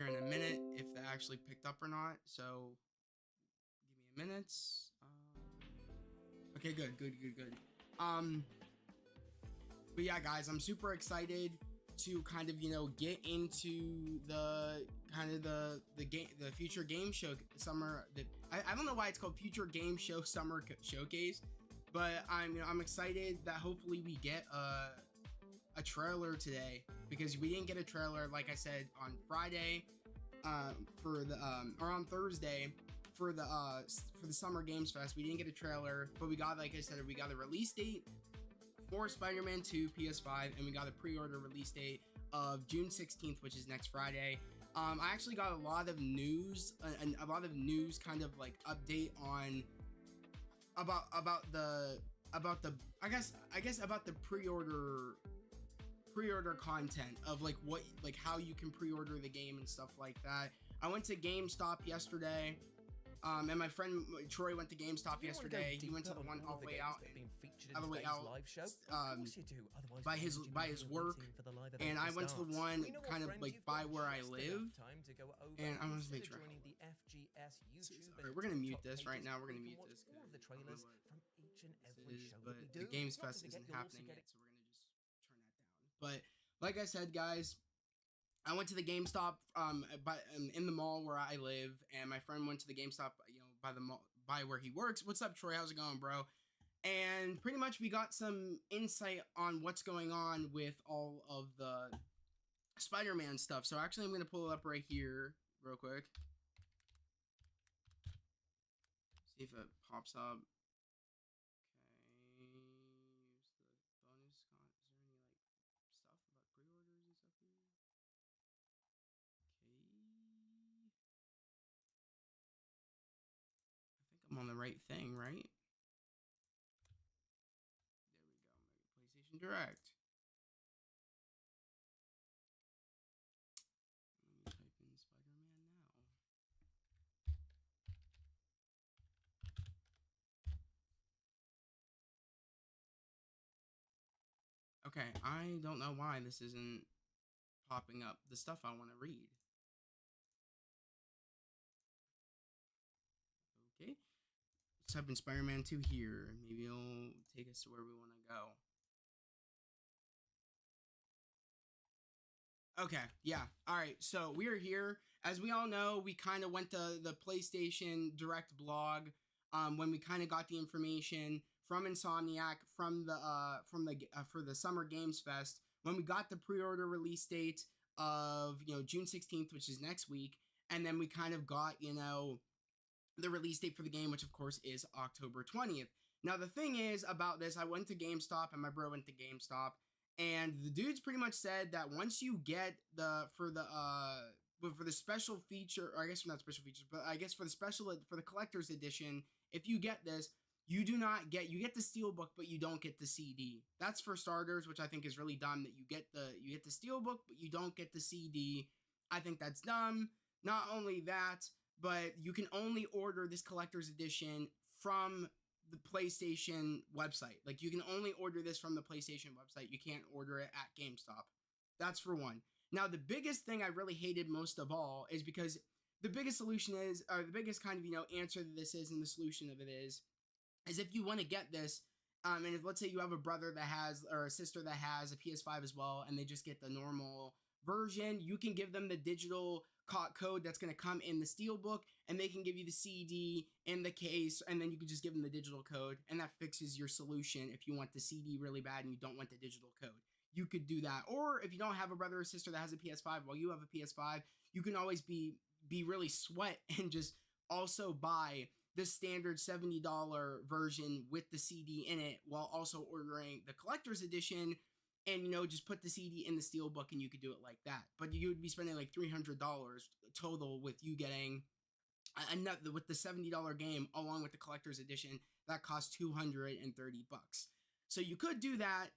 in a minute if that actually picked up or not. So give me a minute. Okay, good. Um, but yeah, guys, I'm super excited to kind of get into the kind of the game, the future game show summer. I don't know why it's called Future Game Show Summer Showcase, but I'm excited that hopefully we get a trailer today, because we didn't get a trailer, like I said, on Friday, for the or on Thursday for the Summer Games Fest. We didn't get a trailer, but we got, like I said, we got a release date for Spider-Man 2 PS5, and we got a pre-order release date of June 16th, which is next Friday. I actually got a lot of news, kind of like update on about the I guess about the pre-order content of like how you can pre-order the game and stuff like that. I went to GameStop yesterday. And my friend Troy went to GameStop yesterday. He went to the one all the way out, live show. by his work, and I went to the one kind of like by where I live. And I want to make sure. Alright, we're gonna mute this right now. We're gonna mute this. The trailers from each and every show but that we the do. Games Fest isn't happening yet, so we're gonna just turn that down. But like I said, guys, I went to the GameStop in the mall where I live, and my friend went to the GameStop, by the mall, by where he works. What's up, Troy? How's it going, bro? And pretty much we got some insight on what's going on with all of the Spider-Man stuff. So actually, I'm gonna pull it up right here real quick. See if it pops up. Okay, here's the bonus. Is there any like stuff about pre-orders and stuff here? Okay. I think I'm on the right thing, right? There we go. PlayStation Direct. Let me type in Spider-Man now. Okay, I don't know why this isn't popping up the stuff I want to read. Okay, let's type in Spider-Man 2 here. Maybe it'll take us to where we want to go. Okay, yeah. All right, so we are here. As we all know, we kind of went to the PlayStation Direct blog when we kind of got the information from Insomniac for the Summer Games Fest, when we got the pre-order release date of June 16th, which is next week, and then we kind of got the release date for the game, which of course is October 20th. Now the thing is about this, I went to GameStop and my bro went to GameStop, and the dudes pretty much said that once you get for the special feature, or I guess not special features, but I guess for the collector's edition, if you get this, you get the Steelbook, but you don't get the CD. That's for starters, which I think is really dumb, that you get the Steelbook, but you don't get the CD. I think that's dumb. Not only that, but you can only order this collector's edition from the PlayStation website. Like, you can only order this from the PlayStation website. You can't order it at GameStop. That's for one. Now, the biggest thing I really hated most of all is because the biggest solution is, or the biggest kind of, answer to this is, and the solution of it is if you want to get this, and if, let's say you have a brother that has, or a sister that has a PS5 as well, and they just get the normal version, you can give them the digital code that's going to come in the Steelbook, and they can give you the CD in the case, and then you can just give them the digital code, and that fixes your solution if you want the CD really bad and you don't want the digital code. You could do that. Or if you don't have a brother or sister that has a PS5, while you have a PS5, you can always be really sweat and just also buy the standard $70 version with the CD in it, while also ordering the collector's edition, and just put the CD in the Steelbook, and you could do it like that. But you would be spending like $300 total with you getting another, with the $70 game along with the collector's edition that costs $230. So you could do that.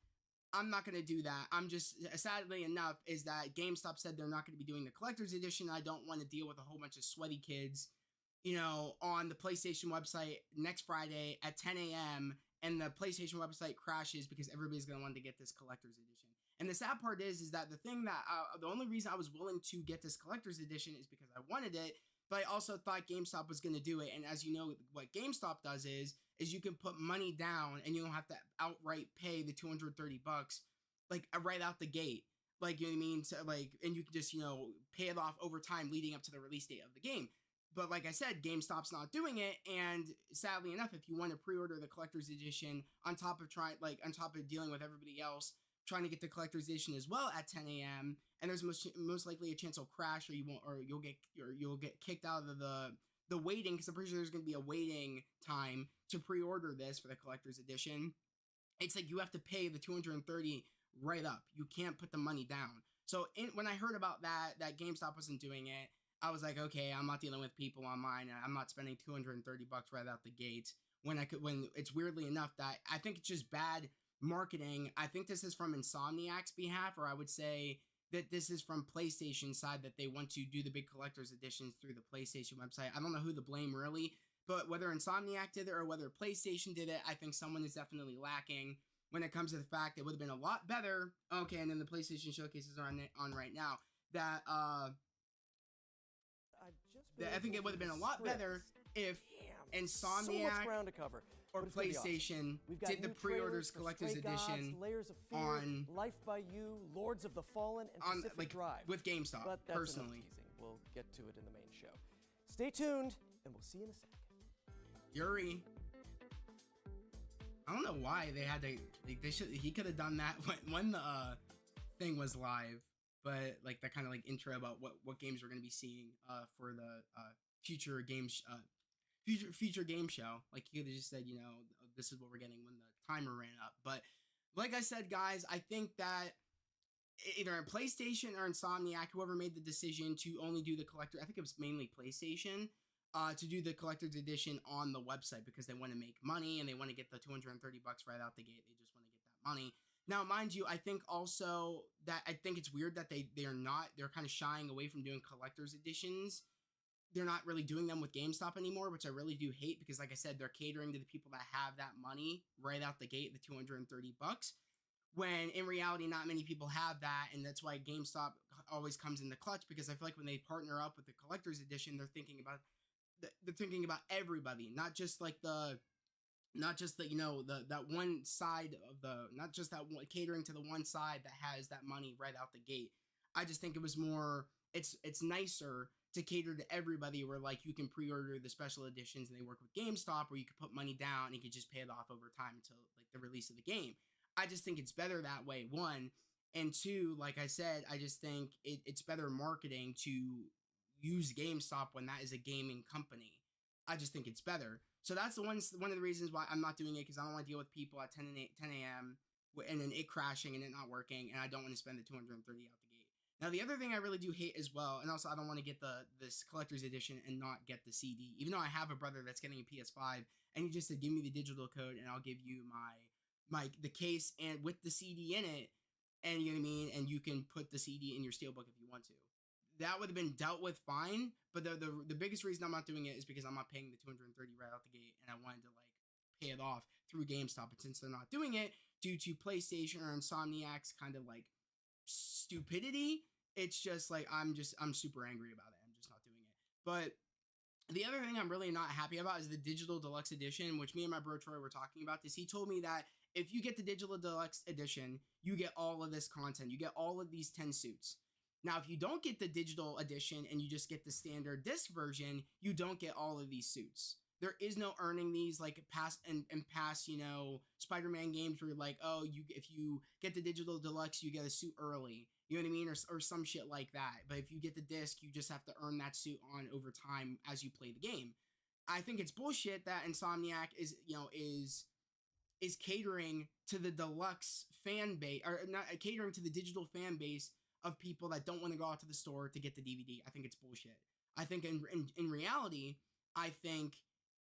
I'm not going to do that. I'm just, sadly enough, is that GameStop said they're not going to be doing the collector's edition. I don't want to deal with a whole bunch of sweaty kids, on the PlayStation website next Friday at 10 a.m. and the PlayStation website crashes because everybody's going to want to get this collector's edition. And the sad part is that the thing that the only reason I was willing to get this collector's edition is because I wanted it, but I also thought GameStop was going to do it. And as you know, what GameStop does is you can put money down and you don't have to outright pay the $230 like right out the gate. Like, you know what I mean? So, like, and you can just, you know, pay it off over time leading up to the release date of the game. But like I said, GameStop's not doing it, and sadly enough, if you want to pre-order the collector's edition on top of dealing with everybody else trying to get the collector's edition as well at 10 a.m., and there's most likely a chance it'll crash, or you'll get kicked out of the waiting, because I'm pretty sure there's going to be a waiting time to pre-order this for the collector's edition. It's like you have to pay the $230 right up. You can't put the money down. So when I heard about that GameStop wasn't doing it, I was like, okay, I'm not dealing with people online. I'm not spending $230 right out the gate when it's weirdly enough that I think it's just bad marketing. I think this is from Insomniac's behalf, or I would say that this is from PlayStation's side, that they want to do the big collector's editions through the PlayStation website. I don't know who to blame really, but whether Insomniac did it or whether PlayStation did it, I think someone is definitely lacking when it comes to the fact it would have been a lot better. Okay, and then the PlayStation showcases are on right now. That I think it would have been a lot better if Insomniac or PlayStation did the pre-orders collector's edition on Life by You, Lords of the Fallen, and Pacific Drive with GameStop. But that's personally, we'll get to it in the main show. Stay tuned, and we'll see you in a second. Yuri, I don't know why they had to. Like, he could have done that when the thing was live. But like that kind of like intro about what games we're going to be seeing for the future games future game show. Like, you could have just said, you know, this is what we're getting when the timer ran up. But like I said, guys, I think that either in PlayStation or Insomniac, whoever made the decision to only do the collector, I think it was mainly PlayStation, to do the collector's edition on the website because they want to make money and they want to get the $230 right out the gate. They just want to get that money. Now, mind you, I think also that it's weird that they're kind of shying away from doing collector's editions. They're not really doing them with GameStop anymore, which I really do hate because, like I said, they're catering to the people that have that money right out the gate, the $230, when in reality, not many people have that. And that's why GameStop always comes in the clutch, because I feel like when they partner up with the collector's edition, they're thinking about everybody, not just you know, that one side of not just that one, catering to the one side that has that money right out the gate. I just think it was more, it's nicer to cater to everybody, where like you can pre-order the special editions and they work with GameStop, where you could put money down and you could just pay it off over time until like the release of the game. I just think it's better that way, one. And two, like I said, I just think it's better marketing to use GameStop when that is a gaming company. I just think it's better. So that's one of the reasons why I'm not doing it, because I don't want to deal with people at 10 a.m. and then it crashing and it not working, and I don't want to spend the $230 out the gate. Now, the other thing I really do hate as well, and also I don't want to get this collector's edition and not get the CD, even though I have a brother that's getting a PS5, and he just said, give me the digital code and I'll give you the case and with the CD in it, and you know what I mean, and you can put the CD in your steelbook if you want to. That would have been dealt with fine, but the biggest reason I'm not doing it is because I'm not paying the $230 right out the gate, and I wanted to like pay it off through GameStop. And since they're not doing it due to PlayStation or Insomniac's kind of like stupidity, it's just like I'm super angry about it. I'm just not doing it. But the other thing I'm really not happy about is the Digital Deluxe Edition, which me and my bro Troy were talking about this. He told me that if you get the Digital Deluxe Edition, you get all of this content. You get all of these 10 suits. Now, if you don't get the digital edition and you just get the standard disc version, you don't get all of these suits. There is no earning these like past, you know, Spider-Man games where you're like, oh, if you get the digital deluxe, you get a suit early. You know what I mean? Or some shit like that. But if you get the disc, you just have to earn that suit on over time as you play the game. I think it's bullshit that Insomniac is catering to the deluxe fan base, or not catering to the digital fan base of people that don't want to go out to the store to get the DVD. I think it's bullshit. I think in reality, I think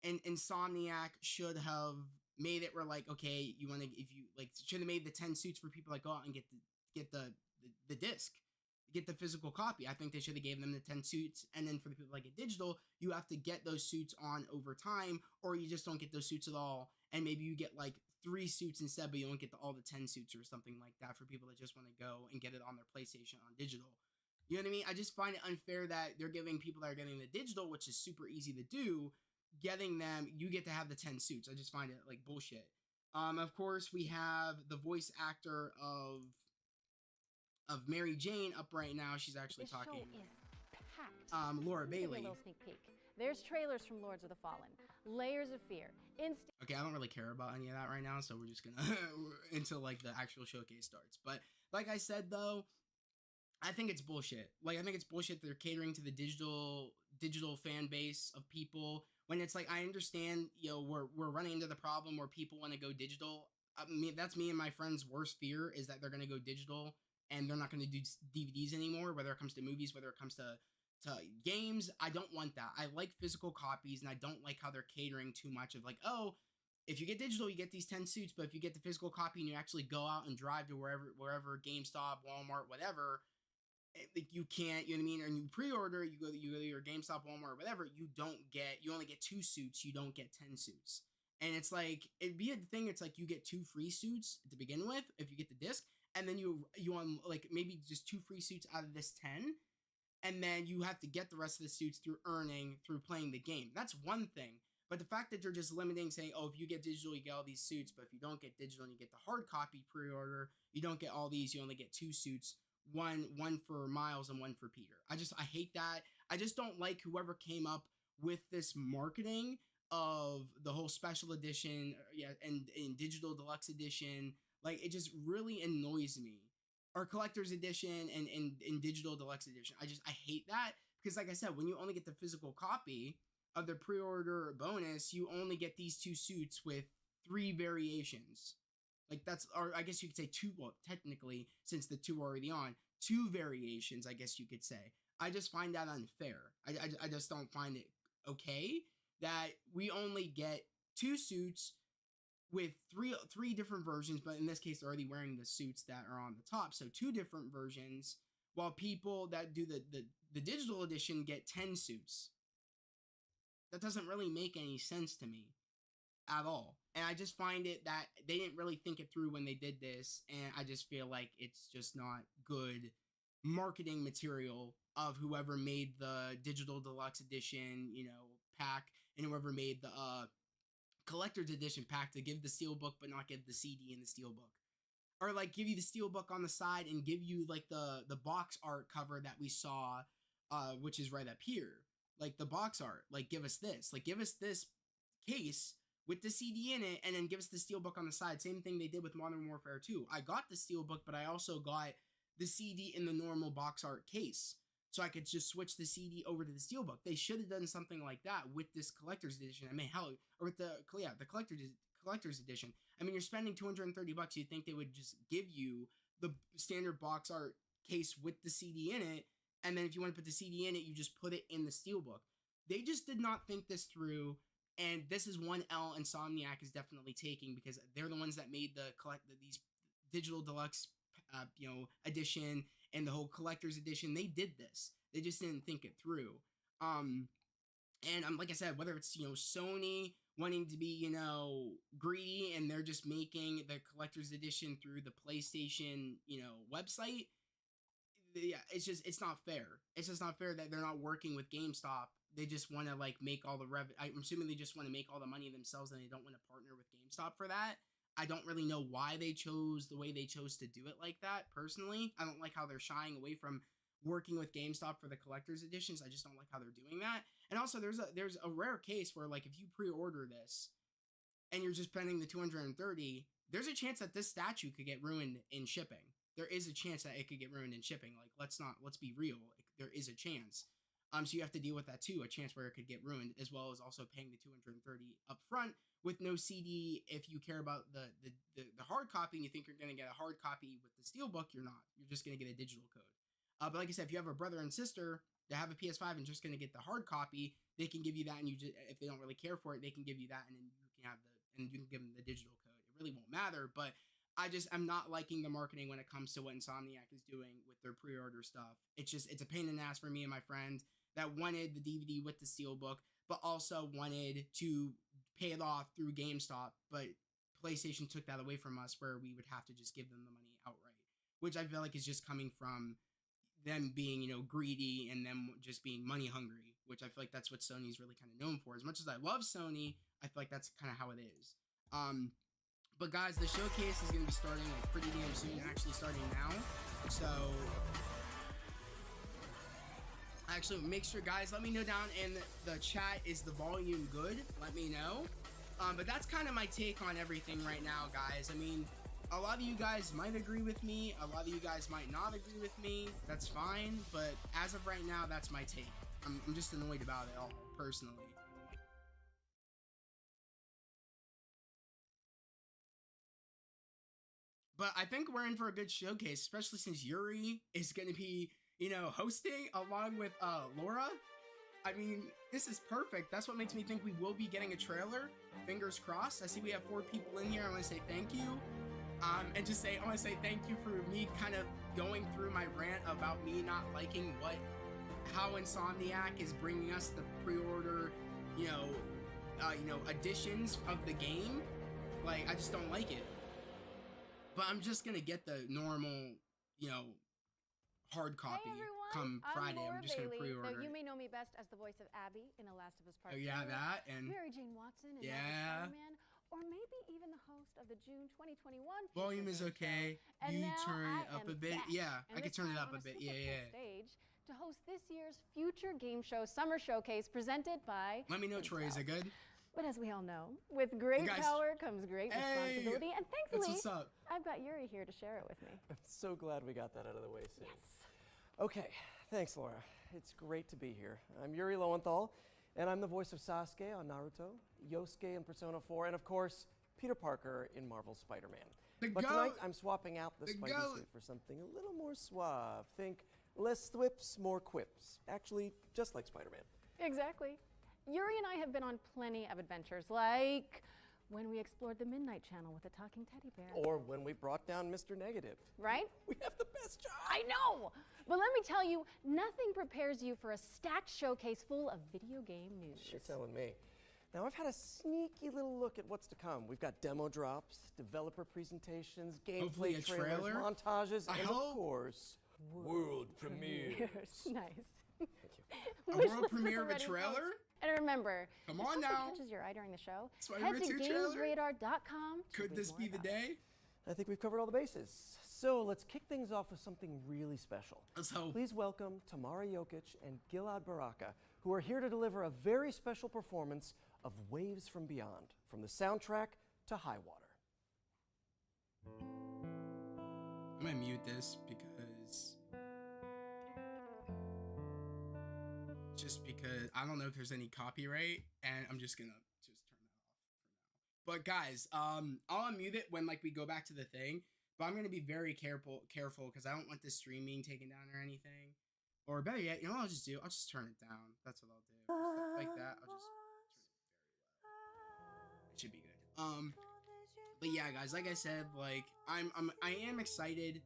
Insomniac should have made it where like, okay, should have made the 10 suits for people that go out and get the disc, get the physical copy. I think they should have gave them the 10 suits, and then for the people that get digital, you have to get those suits on over time, or you just don't get those suits at all, and maybe you get like 3 suits instead, but you don't get all the 10 suits or something like that for people that just want to go and get it on their PlayStation on digital. You know what I mean? I just find it unfair that they're giving people that are getting the digital, which is super easy to do, getting them, you get to have the 10 suits. I just find it like bullshit. Of course, we have the voice actor of Mary Jane up right now. She's actually This talking. show is packed. Laura Let me give you Bailey. a little sneak peek. There's trailers from Lords of the Fallen, Layers of Fear, Okay, I don't really care about any of that right now, so we're just gonna until like the actual showcase starts. But like I said though, I think it's bullshit. Like I think it's bullshit they're catering to the digital fan base of people when it's like I understand, we're running into the problem where people want to go digital. I mean, that's me and my friend's worst fear is that they're gonna go digital and they're not gonna do DVDs anymore, whether it comes to movies, whether it comes to games. I don't want that. I like physical copies, and I don't like how they're catering too much of like, oh, if you get digital, you get these 10 suits, but if you get the physical copy and you actually go out and drive to wherever GameStop, Walmart, whatever, like you can't, you know what I mean? And you pre-order, you go to your GameStop, Walmart, whatever, you only get 2 suits, you don't get 10 suits. And it's like, it'd be a thing, it's like you get 2 free suits to begin with if you get the disc, and then you on like maybe just 2 free suits out of this 10, and then you have to get the rest of the suits through playing the game. That's one thing. But the fact that they're just limiting, saying, oh, if you get digital, you get all these suits, but if you don't get digital and you get the hard copy pre-order, you don't get all these, you only get 2 suits, one for Miles and one for Peter. I hate that. I just don't like whoever came up with this marketing of the whole special edition, and digital deluxe edition. Like, it just really annoys me. Or collector's edition and digital deluxe edition. I hate that because, like I said, when you only get the physical copy of the pre-order bonus, you only get these 2 suits with 3 variations. Like or I guess you could say 2. Well, technically, since the 2 are already on, 2 variations. I guess you could say. I just find that unfair. I just don't find it okay that we only get 2 suits with three different versions, but in this case, they're already wearing the suits that are on the top. So 2 different versions, while people that do the digital edition get 10 suits. That doesn't really make any sense to me at all. And I just find it that they didn't really think it through when they did this, and I just feel like it's just not good marketing material of whoever made the digital deluxe edition, pack, and whoever made the collector's edition pack to give the steelbook but not give the CD in the steelbook, or like give you the steelbook on the side and give you like the box art cover that we saw, which is right up here, like the box art. Like give us this case with the CD in it, and then give us the steelbook on the side. Same thing they did with Modern Warfare 2. I got the steelbook, but I also got the CD in the normal box art case, so I could just switch the CD over to the steelbook. They should have done something like that with this collector's edition. I mean, hell, or with the collector's edition. I mean, you're spending $230. You'd think they would just give you the standard box art case with the CD in it, and then if you want to put the CD in it, you just put it in the steelbook. They just did not think this through, and this is one L Insomniac is definitely taking, because they're the ones that made these digital deluxe edition and the whole collector's edition. They did this. They just didn't think it through. And like I said, whether it's Sony wanting to be greedy and they're just making the collector's edition through the PlayStation website, yeah, it's not fair. It's just not fair that they're not working with GameStop. They just want to make all the I'm assuming they just want to make all the money themselves, and they don't want to partner with GameStop for that. I don't really know why they chose the way they chose to do it like that, personally. I don't like how they're shying away from working with GameStop for the collector's editions. I just don't like how they're doing that. And also, there's a rare case where, like, if you pre-order this and you're just spending the $230, there's a chance that this statue could get ruined in shipping. There is a chance that it could get ruined in shipping. Like, let's be real. There is a chance. So you have to deal with that too, a chance where it could get ruined, as well as also paying the $230 up front with no CD. If you care about the hard copy and you think you're going to get a hard copy with the steelbook, you're not. You're just going to get a digital code. But like I said, if you have a brother and sister that have a PS5 and just going to get the hard copy, they can give you that, and if they don't really care for it, they can give you that, and then you can give them the digital code. It really won't matter, but I'm not liking the marketing when it comes to what Insomniac is doing with their pre-order stuff. It's a pain in the ass for me and my friend that wanted the DVD with the steelbook, but also wanted to pay it off through GameStop. But PlayStation took that away from us, where we would have to just give them the money outright, which I feel like is just coming from them being, you know, greedy and them just being money hungry, which I feel like that's what Sony's really kind of known for. As much as I love Sony, I feel like that's kind of how it is. But guys, the showcase is going to be starting like pretty damn soon, actually starting now. So actually, make sure, guys, let me know down in the chat, is the volume good? Let me know. But that's kind of my take on everything right now, guys. I mean, a lot of you guys might agree with me. A lot of you guys might not agree with me. That's fine. But as of right now, that's my take. I'm just annoyed about it all, personally. But I think we're in for a good showcase, especially since Yuri is going to be, you know, hosting along with Laura. I mean, this is perfect. That's what makes me think we will be getting a trailer. Fingers crossed. I see we have 4 people in here. I want to say thank you. And just say, I want to say thank you for me kind of going through my rant about me not liking how Insomniac is bringing us the pre-order, you know, additions of the game. Like, I just don't like it. But I'm just gonna get the normal, you know, hard copy come Friday. I'm just gonna pre-order. Though you may know me best as the voice of Abby in The Last of Us Part 2. Oh yeah, that and Mary Jane Watson and Spider-Man, or maybe even the host of the June 2021 volume is okay. And you now turn I it up a am bit. back. Yeah, And I could this turn it time up a on bit. super Yeah. cool stage to host this year's Future Game Show Summer Showcase presented by Let me know, Troy. Is it good? But as we all know, with great power comes great responsibility, and thankfully, what's up. I've got Yuri here to share it with me. I'm so glad we got that out of the way soon. Yes. Okay, thanks, Laura. It's great to be here. I'm Yuri Lowenthal, and I'm the voice of Sasuke on Naruto, Yosuke in Persona 4, and of course, Peter Parker in Marvel's Spider-Man. But tonight, I'm swapping out the Spidey suit for something a little more suave. Think less thwips, more quips. Actually, just like Spider-Man. Exactly. Yuri and I have been on plenty of adventures, like when we explored the Midnight Channel with a talking teddy bear. Or when we brought down Mr. Negative. Right? We have the best job. I know! But let me tell you, nothing prepares you for a stacked showcase full of video game news. You're telling me. Now, I've had a sneaky little look at what's to come. We've got demo drops, developer presentations, gameplay trailers, montages, and of course, world premieres. Nice. Thank you. A world premiere of a trailer? And remember, come if on something now. catches your eye during the show, Spider-Man head to 2 trailer? gamesradar.com. Could this be the day? I think we've covered all the bases. So let's kick things off with something really special. Let's hope. Please welcome Tamara Jokic and Gilad Baraka, who are here to deliver a very special performance of Waves from Beyond, from the soundtrack to High Water. I'm gonna mute this because I don't know if there's any copyright, and I'm just gonna turn that off for now. But guys, I'll unmute it when like we go back to the thing. But I'm gonna be very careful because I don't want the stream being taken down or anything. Or better yet, you know what I'll just do? I'll just turn it down. That's what I'll do. Stuff like that. I'll just turn it very low. It should be good. But yeah, guys, like I said, like I am excited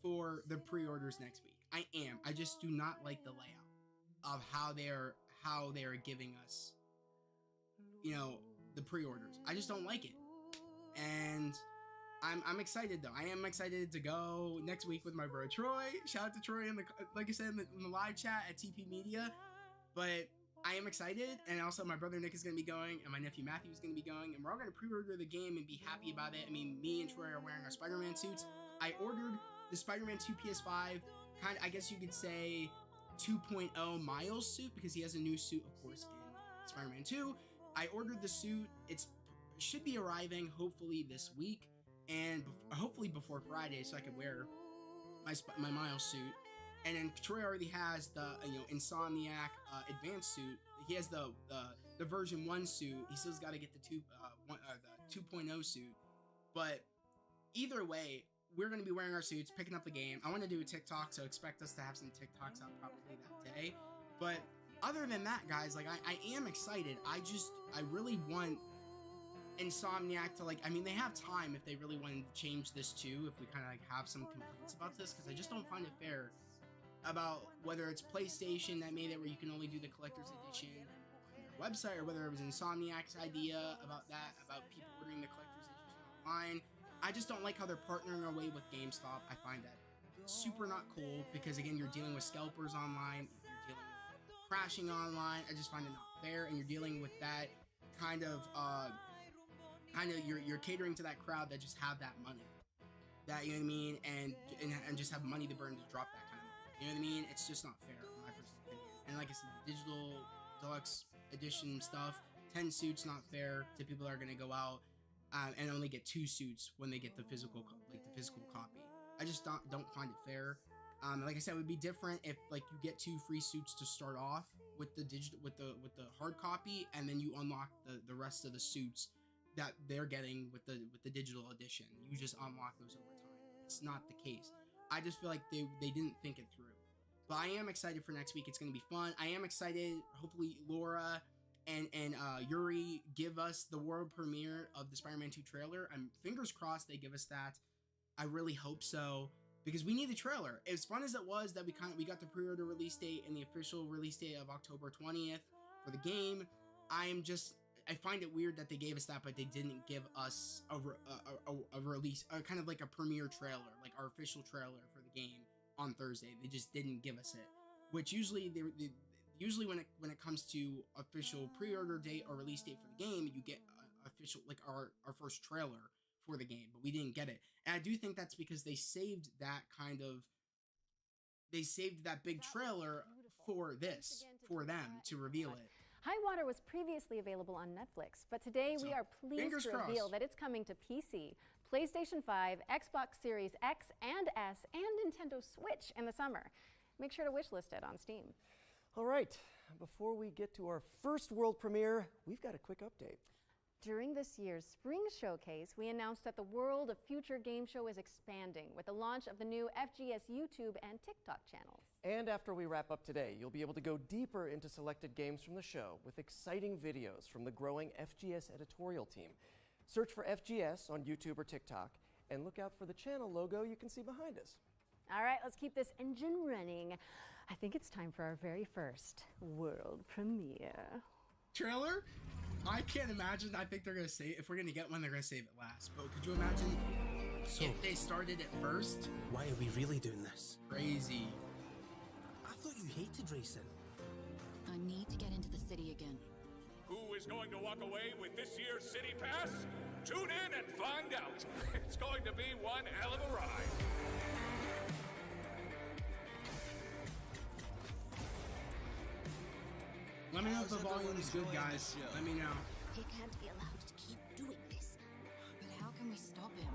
for the pre-orders next week. I am. I just do not like the layout of how they're giving us, you know, the pre-orders. I just don't like it. And I'm excited though. I am excited to go next week with my bro Troy. Shout out to Troy in the, like I said, in the live chat at TP Media. But I am excited, and also my brother Nick is going to be going, and my nephew Matthew is going to be going, and we're all going to pre-order the game and be happy about it. I mean, me and Troy are wearing our Spider-Man suits. I ordered the Spider-Man 2 PS5, kind of, I guess you could say, 2.0 Miles suit, because he has a new suit, of course, in Spider-Man 2. I ordered the suit. It should be arriving hopefully this week, and hopefully before Friday, so I can wear my Miles suit. And then Troy already has the Insomniac advanced suit. He has the version 1 suit. He still's got to get the 2.0 suit. But either way, we're going to be wearing our suits, picking up the game. I want to do a TikTok, so expect us to have some TikToks out probably that day. But other than that, guys, like I am excited. I really want Insomniac to, like, I mean, they have time if they really want to change this too, if we kind of like have some complaints about this, because I just don't find it fair about whether it's PlayStation that made it where you can only do the collector's edition on their website, or whether it was Insomniac's idea about that, about people ordering the collector's edition online. I just don't like how they're partnering away with GameStop. I find that super not cool because, again, you're dealing with scalpers online, you're dealing with crashing online. I just find it not fair, and you're dealing with that kind of you're catering to that crowd that just have that money, that, you know what I mean, and just have money to burn to drop that kind of money. You know what I mean? It's just not fair, in my personal opinion. And like I said, the digital deluxe edition stuff, 10 suits, not fair to people that are gonna go out and only get 2 suits when they get the physical copy. I just don't find it fair. Like I said, it would be different if like you get 2 free suits to start off with the hard copy, and then you unlock the rest of the suits that they're getting with the digital edition. You just unlock those over time. It's not the case. I just feel like they didn't think it through. But I am excited for next week. It's gonna be fun. I am excited. Hopefully Laura and Yuri give us the world premiere of the Spider-Man 2 trailer. I'm fingers crossed they give us that. I really hope so, because we need the trailer. As fun as it was that we got the pre-order release date and the official release date of October 20th for the game, I find it weird that they gave us that, but they didn't give us a release, kind of like a premiere trailer, like our official trailer for the game on Thursday. They just didn't give us it, which usually usually when it comes to official pre-order date or release date for the game, you get official, like our first trailer for the game, but we didn't get it. And I do think that's because they saved that big trailer for them to reveal it. High Water was previously available on Netflix, but today we are pleased to reveal that it's coming to PC, PlayStation 5, Xbox Series X and S, and Nintendo Switch in the summer. Make sure to wishlist it on Steam. All right, before we get to our first world premiere, we've got a quick update. During this year's Spring Showcase, we announced that the World of Future Game Show is expanding with the launch of the new FGS YouTube and TikTok channels. And after we wrap up today, you'll be able to go deeper into selected games from the show with exciting videos from the growing FGS editorial team. Search for FGS on YouTube or TikTok, and look out for the channel logo you can see behind us. All right, let's keep this engine running. I think it's time for our very first world premiere. Trailer? I can't imagine. I think they're going to say, if we're going to get one, they're going to save it last. But could you imagine if they started it first? Why are we really doing this? Crazy. I thought you hated racing. I need to get into the city again. Who is going to walk away with this year's City Pass? Tune in and find out. It's going to be one hell of a ride. Let me know if the volume is good, guys. Let me know. He can't be allowed to keep doing this. But how can we stop him?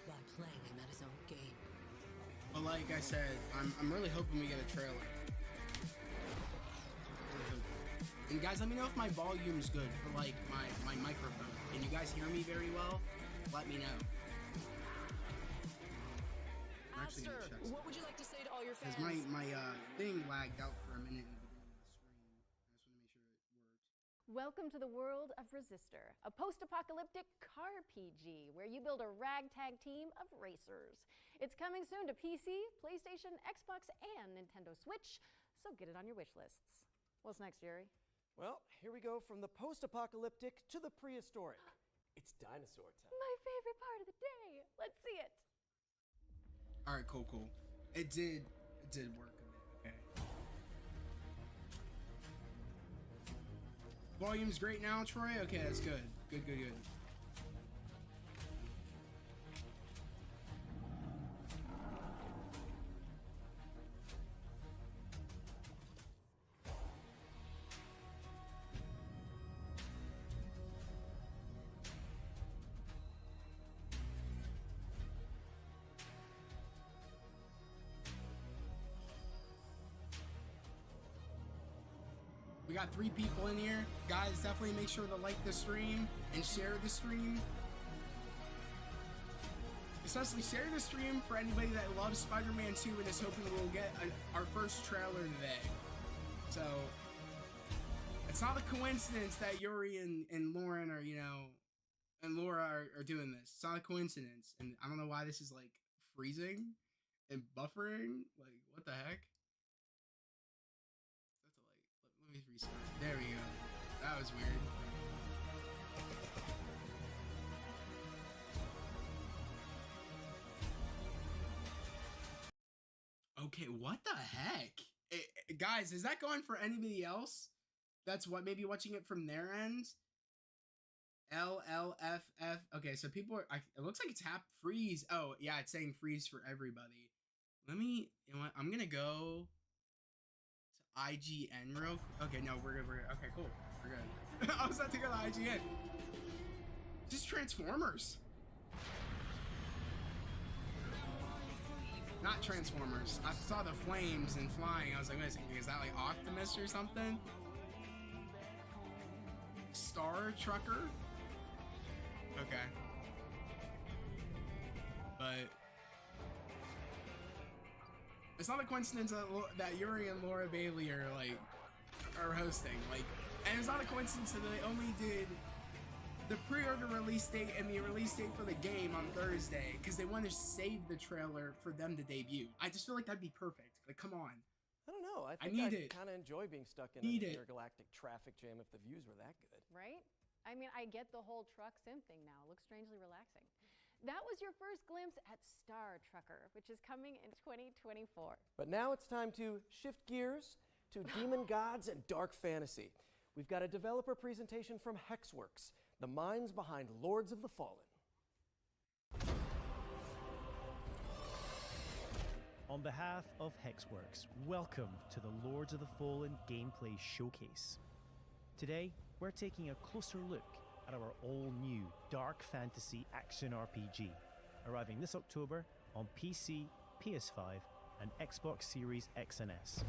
By playing him at his own game. But like I said, I'm really hoping we get a trailer. And guys, let me know if my volume's good for like my microphone. Can you guys hear me very well? Let me know. I'm actually gonna check. What would you like to say to all your fans? Because my thing lagged out for a minute in the beginning of the stream. I just want to make sure it worked. Welcome to the world of Resistor, a post-apocalyptic car PG where you build a ragtag team of racers. It's coming soon to PC, PlayStation, Xbox, and Nintendo Switch, so get it on your wish lists. What's next, Yuri? Well, here we go from the post-apocalyptic to the prehistoric. It's dinosaur time. My favorite part of the day. Let's see it. All right, cool. It did work a bit. Okay. Volume's great now, Troy. Okay, that's good. Good. We got 3 people in here. Guys, definitely make sure to like the stream and share the stream. Especially share the stream for anybody that loves Spider-Man 2 and is hoping we'll get our first trailer today. So, it's not a coincidence that Yuri and Lauren are, and Laura are doing this. It's not a coincidence. And I don't know why this is like freezing and buffering. Like, what the heck? Let me restart. There we go. That was weird. Okay, what the heck? Guys, is that going for anybody else? That's what, maybe watching it from their end? LLFF. Okay, so people are, it looks like it's freeze. Oh, yeah, it's saying freeze for everybody. Let me, you know what? I'm gonna go to IGN real quick. Okay, no, we're good. Okay, cool. We're good. I was about to go to IGN. Just Transformers. Not Transformers. I saw the flames and flying. I was like, wait a second, is that like Optimus or something? Star Trucker? Okay. But it's not a coincidence that Yuri and Laura Bailey are hosting. And it's not a coincidence that they only did the pre-order release date and the release date for the game on Thursday because they want to save the trailer for them to debut. I just feel like that'd be perfect. Like, come on. I don't know. I I think need I'd it. kind of enjoy being stuck in Need an it. intergalactic traffic jam if the views were that good. Right? I mean, I get the whole truck sim thing now. It looks strangely relaxing. That was your first glimpse at Star Trucker, which is coming in 2024. But now it's time to shift gears to demon gods and dark fantasy. We've got a developer presentation from Hexworks, the minds behind Lords of the Fallen. On behalf of Hexworks, welcome to the Lords of the Fallen gameplay showcase. Today, we're taking a closer look at our all-new dark fantasy action RPG, arriving this October on PC, PS5, and Xbox Series X and S.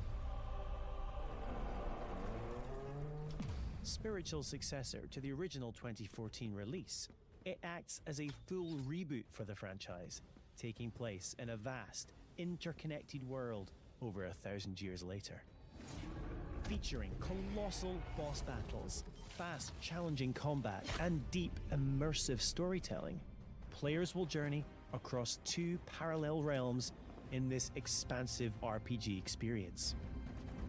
Spiritual successor to the original 2014 release, it acts as a full reboot for the franchise, taking place in a vast, interconnected world over 1,000 years later. Featuring colossal boss battles, fast, challenging combat, and deep, immersive storytelling, players will journey across 2 parallel realms in this expansive RPG experience.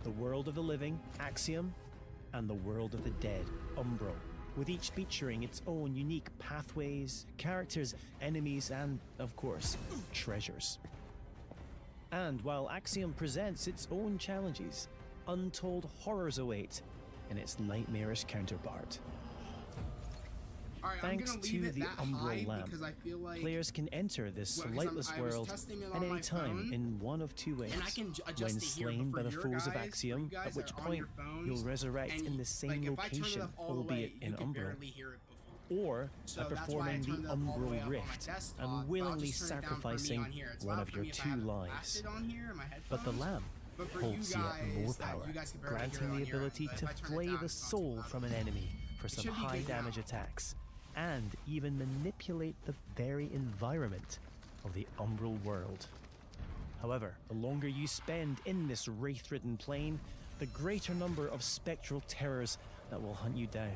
The world of the living, Axiom, and the world of the dead, Umbral, with each featuring its own unique pathways, characters, enemies, and, of course, treasures. And while Axiom presents its own challenges, untold horrors await in its nightmarish counterpart. All right, Thanks I'm gonna leave to it the that high Umbral lamp, because I feel like players can enter this Well, 'cause lightless I was world testing it at on any my time phone, in one of 2 ways. and I can adjust When it here, slain but by for the your foes of guys, Axiom, for you guys at which that are on point your phones, you'll resurrect and in the same like, if I turn it location, up all the albeit way, in you can Umbral. barely hear it before. Or So by that's why I performing the turned it up all the way Umbral up on my Rift desktop, but I'll and willingly just turn it down for me sacrificing on here. It's one loud of for your me if I 2 have it lives. blasted on here in my But the headphones. lamp But for holds you yet guys more that power, you guys can barely hear granting it on the your ability end, to but if I turn it flay down, the it's not too soul loud. from an enemy for some should be high good now. damage attacks, and even manipulate the very environment of the Umbral world. However, the longer you spend in this wraith-ridden plane, the greater number of spectral terrors that will hunt you down.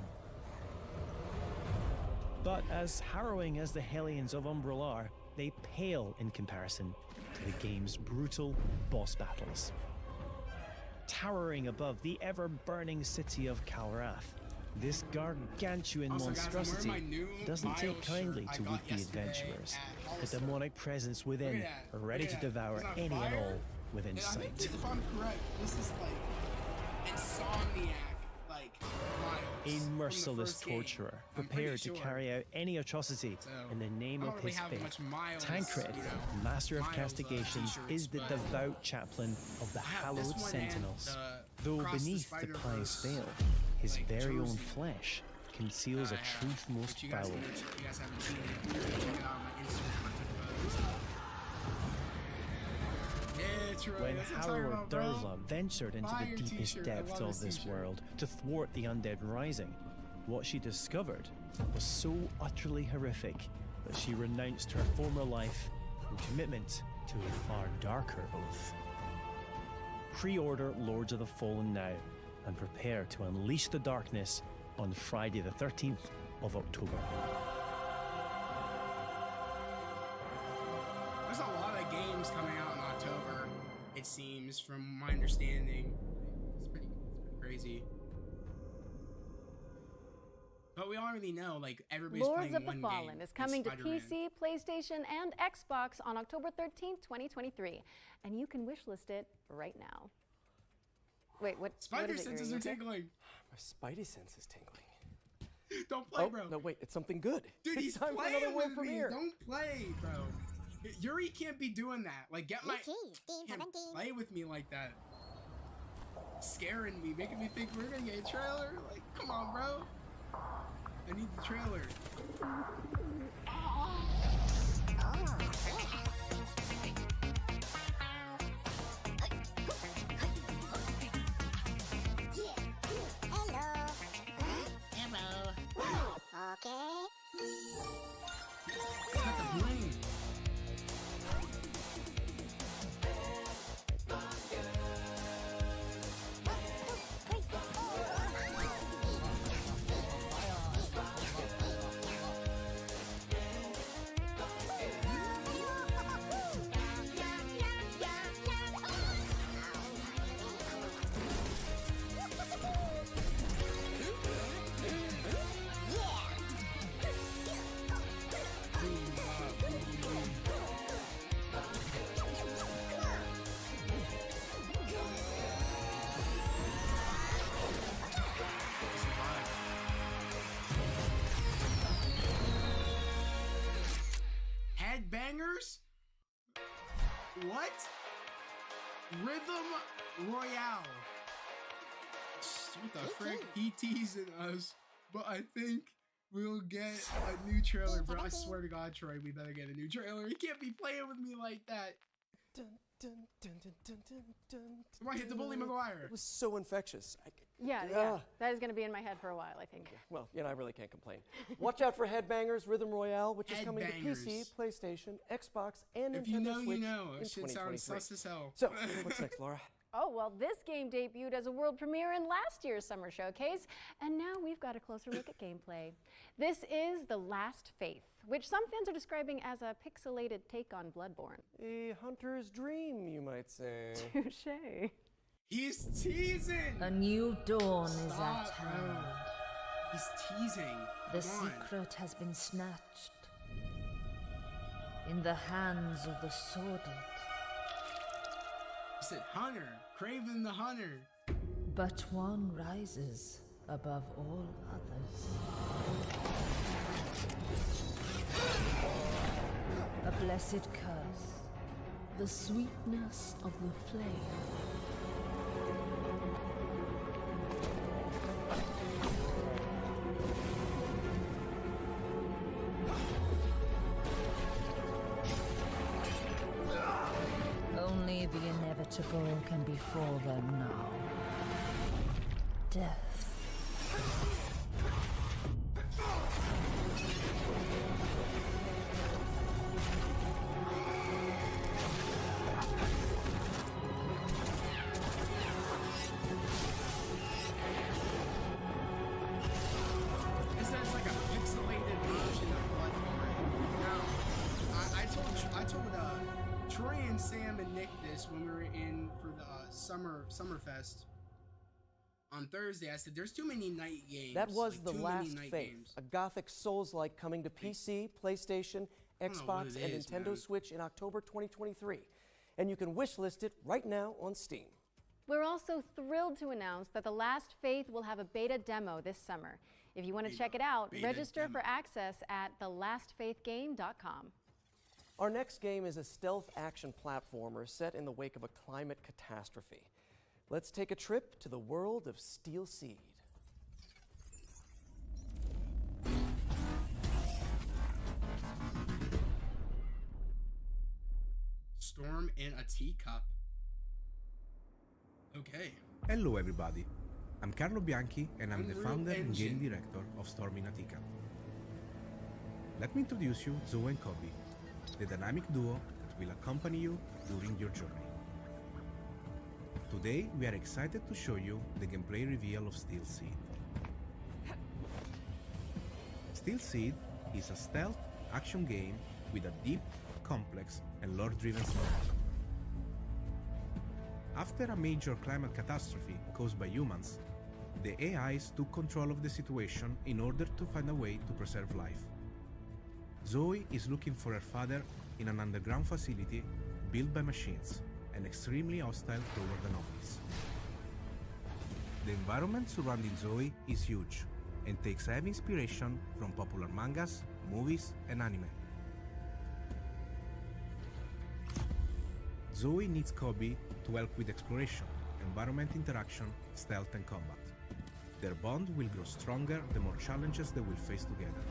But as harrowing as the Hellions of Umbral are, they pale in comparison to the game's brutal boss battles. Towering above the ever-burning city of Kalrath, this gargantuan Also, guys, I'm wearing monstrosity my new doesn't take Miles kindly shirt I to got would-be yesterday adventurers, at the Hollister. demonic presence Look within, at that. ready Look to at that. devour Isn't that any and fire? all within And I think sight. if I'm correct, this is like Insomniac, like Miles A from the merciless first game. torturer, I'm pretty prepared to sure. carry out any atrocity So, in the name I of don't really his have faith. much Miles, Tancred, you know, master of Miles, castigations, t-shirts, is the but devout chaplain of the I have this hallowed one sentinels. and, Though Across the beneath the pious Spider-Verse, veil, his like, very own jersey. flesh conceals I a have, truth most but you guys, foul. you guys haven't seen it. Check it out on my Instagram. Yeah, Troy, When that's what I'm talking Harrower about, bro. Durla ventured into Fire the deepest t-shirt. I depths love of this this t-shirt. world to thwart the undead rising, what she discovered was so utterly horrific that she renounced her former life in commitment to a far darker oath. Pre-order Lords of the Fallen now and prepare to unleash the darkness on Friday the 13th of October. There's a lot of games coming out in October, it seems, from my understanding. It's pretty crazy. But we already know, like, everybody's Lords playing of the one Fallen game. is coming to Spider-Man. PC, PlayStation, and Xbox on October 13th, 2023. And you can wishlist it right now. Wait, what? Spider what is it senses you're are using? tingling. My spidey sense is tingling. Don't play, Oh, bro. no, wait, it's something good. Dude, it's he's time for playing another world with me. premiere. Don't play, bro. Yuri can't be doing that. Like, get my... Can't play with me like that. Scaring me, making me think we're gonna get a trailer. Like, come on, bro. I need the trailer. Got the bling. Headbangers? What? Rhythm Royale. What the frick? He teasing us, but I think we'll get a new trailer, bro. I swear to God, Troy, we better get a new trailer. He can't be playing with me like that. Dun, dun, dun, dun, dun, dun, dun, Come on, hit the Bully Maguire. It was so infectious. Yeah, yeah. That is going to be in my head for a while, I think. Well, I really can't complain. Watch out for Headbangers Rhythm Royale, which is coming to PC, Headbangers. PlayStation, Xbox, and If Nintendo you know, Switch you know. in It shit sounds 2023. sus as hell. So, what's next, Laura? Oh, well, this game debuted as a world premiere in last year's summer showcase, and now we've got a closer look at gameplay. This is The Last Faith, which some fans are describing as a pixelated take on Bloodborne. A hunter's dream, you might say. Touché. He's teasing. A new dawn is Stop, at bro. hand. He's teasing. The Come on. secret has been snatched in the hands of the sordid. He said, Hunter. Craven the Hunter. But one rises above all others. A blessed curse, the sweetness of the flame. Only the inevitable can befall them now. Death. Is that like a pixelated version of Bloodborne? Now, I told Troy and Sam and Nick this when we were in for the Summerfest on Thursday. I said, "There's too many night games." That was like, The too Last many night Faith, games. a gothic Souls-like coming to PC, PlayStation, don't know what Xbox, it and is, Nintendo man. Switch in October 2023. And you can wishlist it right now on Steam. We're also thrilled to announce that The Last Faith will have a beta demo this summer. If you want to check it out, beta register demo. for access at thelastfaithgame.com. Our next game is a stealth action platformer set in the wake of a climate catastrophe. Let's take a trip to the world of Steel Seed. Storm in a teacup. Okay. Hello everybody, I'm Carlo Bianchi and I'm the Unreal founder and game Engine. director of Storm in a Teacup. Let me introduce you Zoe and Kobe, the dynamic duo that will accompany you during your journey. Today we are excited to show you the gameplay reveal of Steel Seed. Steel Seed is a stealth action game with a deep, complex and lore-driven story. After a major climate catastrophe caused by humans, The AIs took control of the situation in order to find a way to preserve life. Zoe is looking for her father in an underground facility built by machines and extremely hostile toward anomalies. The environment surrounding Zoe is huge and takes heavy inspiration from popular mangas, movies, and anime. Zoe needs Kobe to help with exploration, environment interaction, stealth, and combat. Their bond will grow stronger the more challenges they will face together.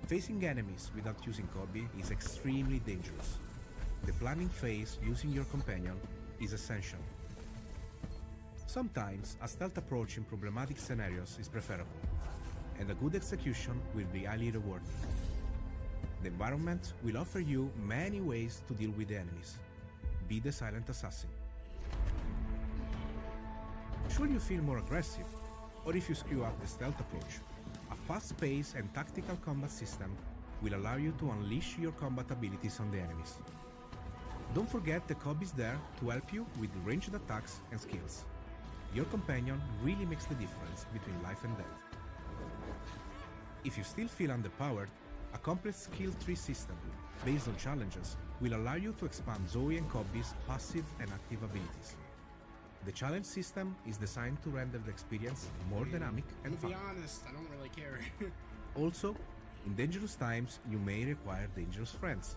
Facing enemies without using Kobe is extremely dangerous. The planning phase using your companion is essential. Sometimes a stealth approach in problematic scenarios is preferable, and a good execution will be highly rewarding. The environment will offer you many ways to deal with the enemies. Be the silent assassin. Should you feel more aggressive, or if you screw up the stealth approach, a fast-paced and tactical combat system will allow you to unleash your combat abilities on the enemies. Don't forget the Kobe is there to help you with ranged attacks and skills. Your companion really makes the difference between life and death. If you still feel underpowered, a complex skill tree system based on challenges will allow you to expand Zoe and Kobe's passive and active abilities. The challenge system is designed to render the experience more dynamic and To fun. be honest, I don't really care. Also, in dangerous times, you may require dangerous friends.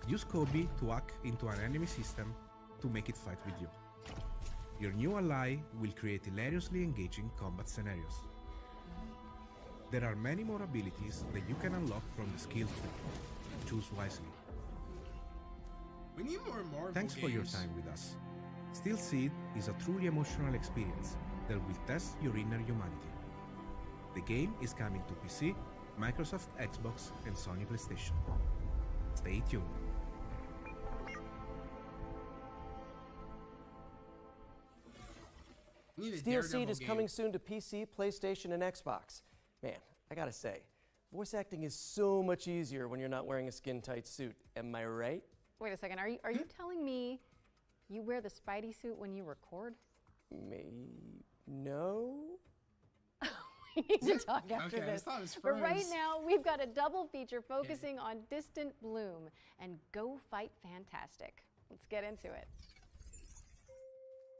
Use Kobe to hack into an enemy system to make it fight with you. Your new ally will create hilariously engaging combat scenarios. There are many more abilities that you can unlock from the skill tree. Choose wisely. We need more Marvel Thanks for your games. time with us. Steel Seed is a truly emotional experience that will test your inner humanity. The game is coming to PC, Microsoft Xbox, and Sony PlayStation. Stay tuned. We need a Steel Daredevil Seed is game. coming soon to PC, PlayStation, and Xbox. Man, I gotta say, voice acting is so much easier when you're not wearing a skin-tight suit. Am I right? Wait a second. Are you telling me you wear the Spidey suit when you record? No? We need to talk after Okay, I this. thought it was But right froze. now, we've got a double feature focusing on Distant Bloom and Go Fight Fantastic. Let's get into it.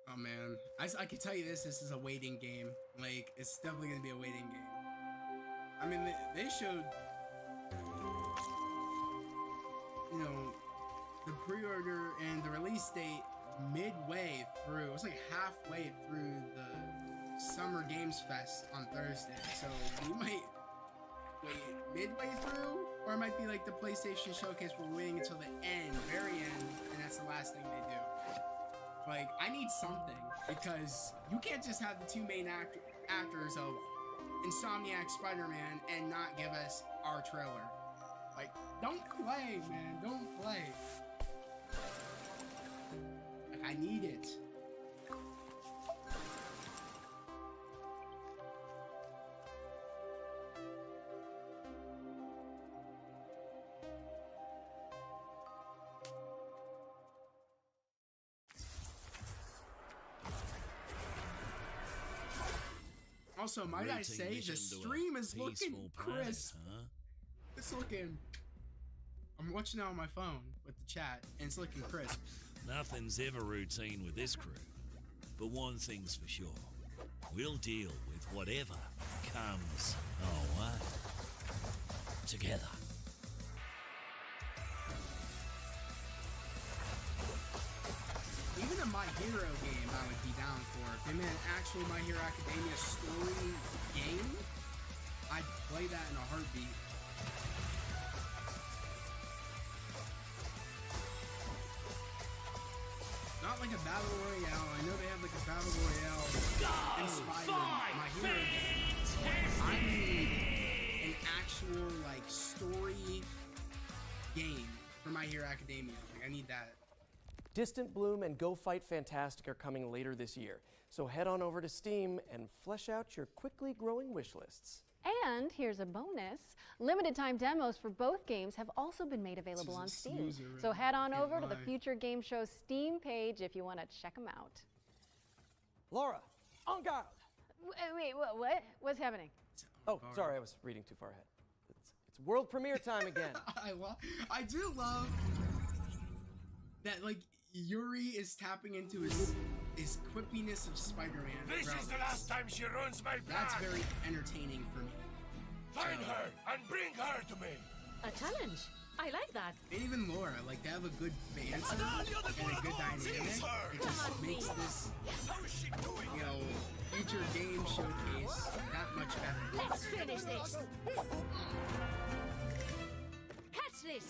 Oh man, I can tell you this is a waiting game. Like, it's definitely gonna be a waiting game. I mean, they showed, you know, the pre-order and the release date midway through. It was like halfway through the Summer Games Fest on Thursday. So we might wait midway through, or it might be like the PlayStation Showcase. We're waiting until the end, very end, and that's the last thing they do. Like, I need something, because you can't just have the two main actors of Insomniac Spider-Man and not give us our trailer. Like, don't play, man, don't play. Like, I need it. Also, might I say, the stream is looking crisp. It's looking... I'm watching it on my phone with the chat, and it's looking crisp. Nothing's ever routine with this crew. But one thing's for sure. We'll deal with whatever comes our way. Together. Even a My Hero game I would be down for. If they made an actual My Hero Academia story game, I'd play that in a heartbeat. Not like a battle royale. I know they have like a battle royale inspired My Hero game. I need an actual like story game for My Hero Academia. Like, I need that. Distant Bloom and Go Fight Fantastic are coming later this year. So head on over to Steam and flesh out your quickly growing wish lists. And here's a bonus. Limited time demos for both games have also been made available on This is a Steam. snoozer, So head on can't over to the lie. Future Game Show Steam page if you want to check them out. Laura, en garde! Wait, what? What's happening? Oh, sorry, I was reading too far ahead. It's world premiere time again. I do love that, like, Yuri is tapping into his quippiness of Spider-Man. This is the last time she ruins my plan. That's very entertaining for me. Find her and bring her to me. A challenge. I like that. And even Laura, like, they have a good banter and a good dynamic. It just makes this, you know, future game showcase that much better. Let's finish this. Catch this.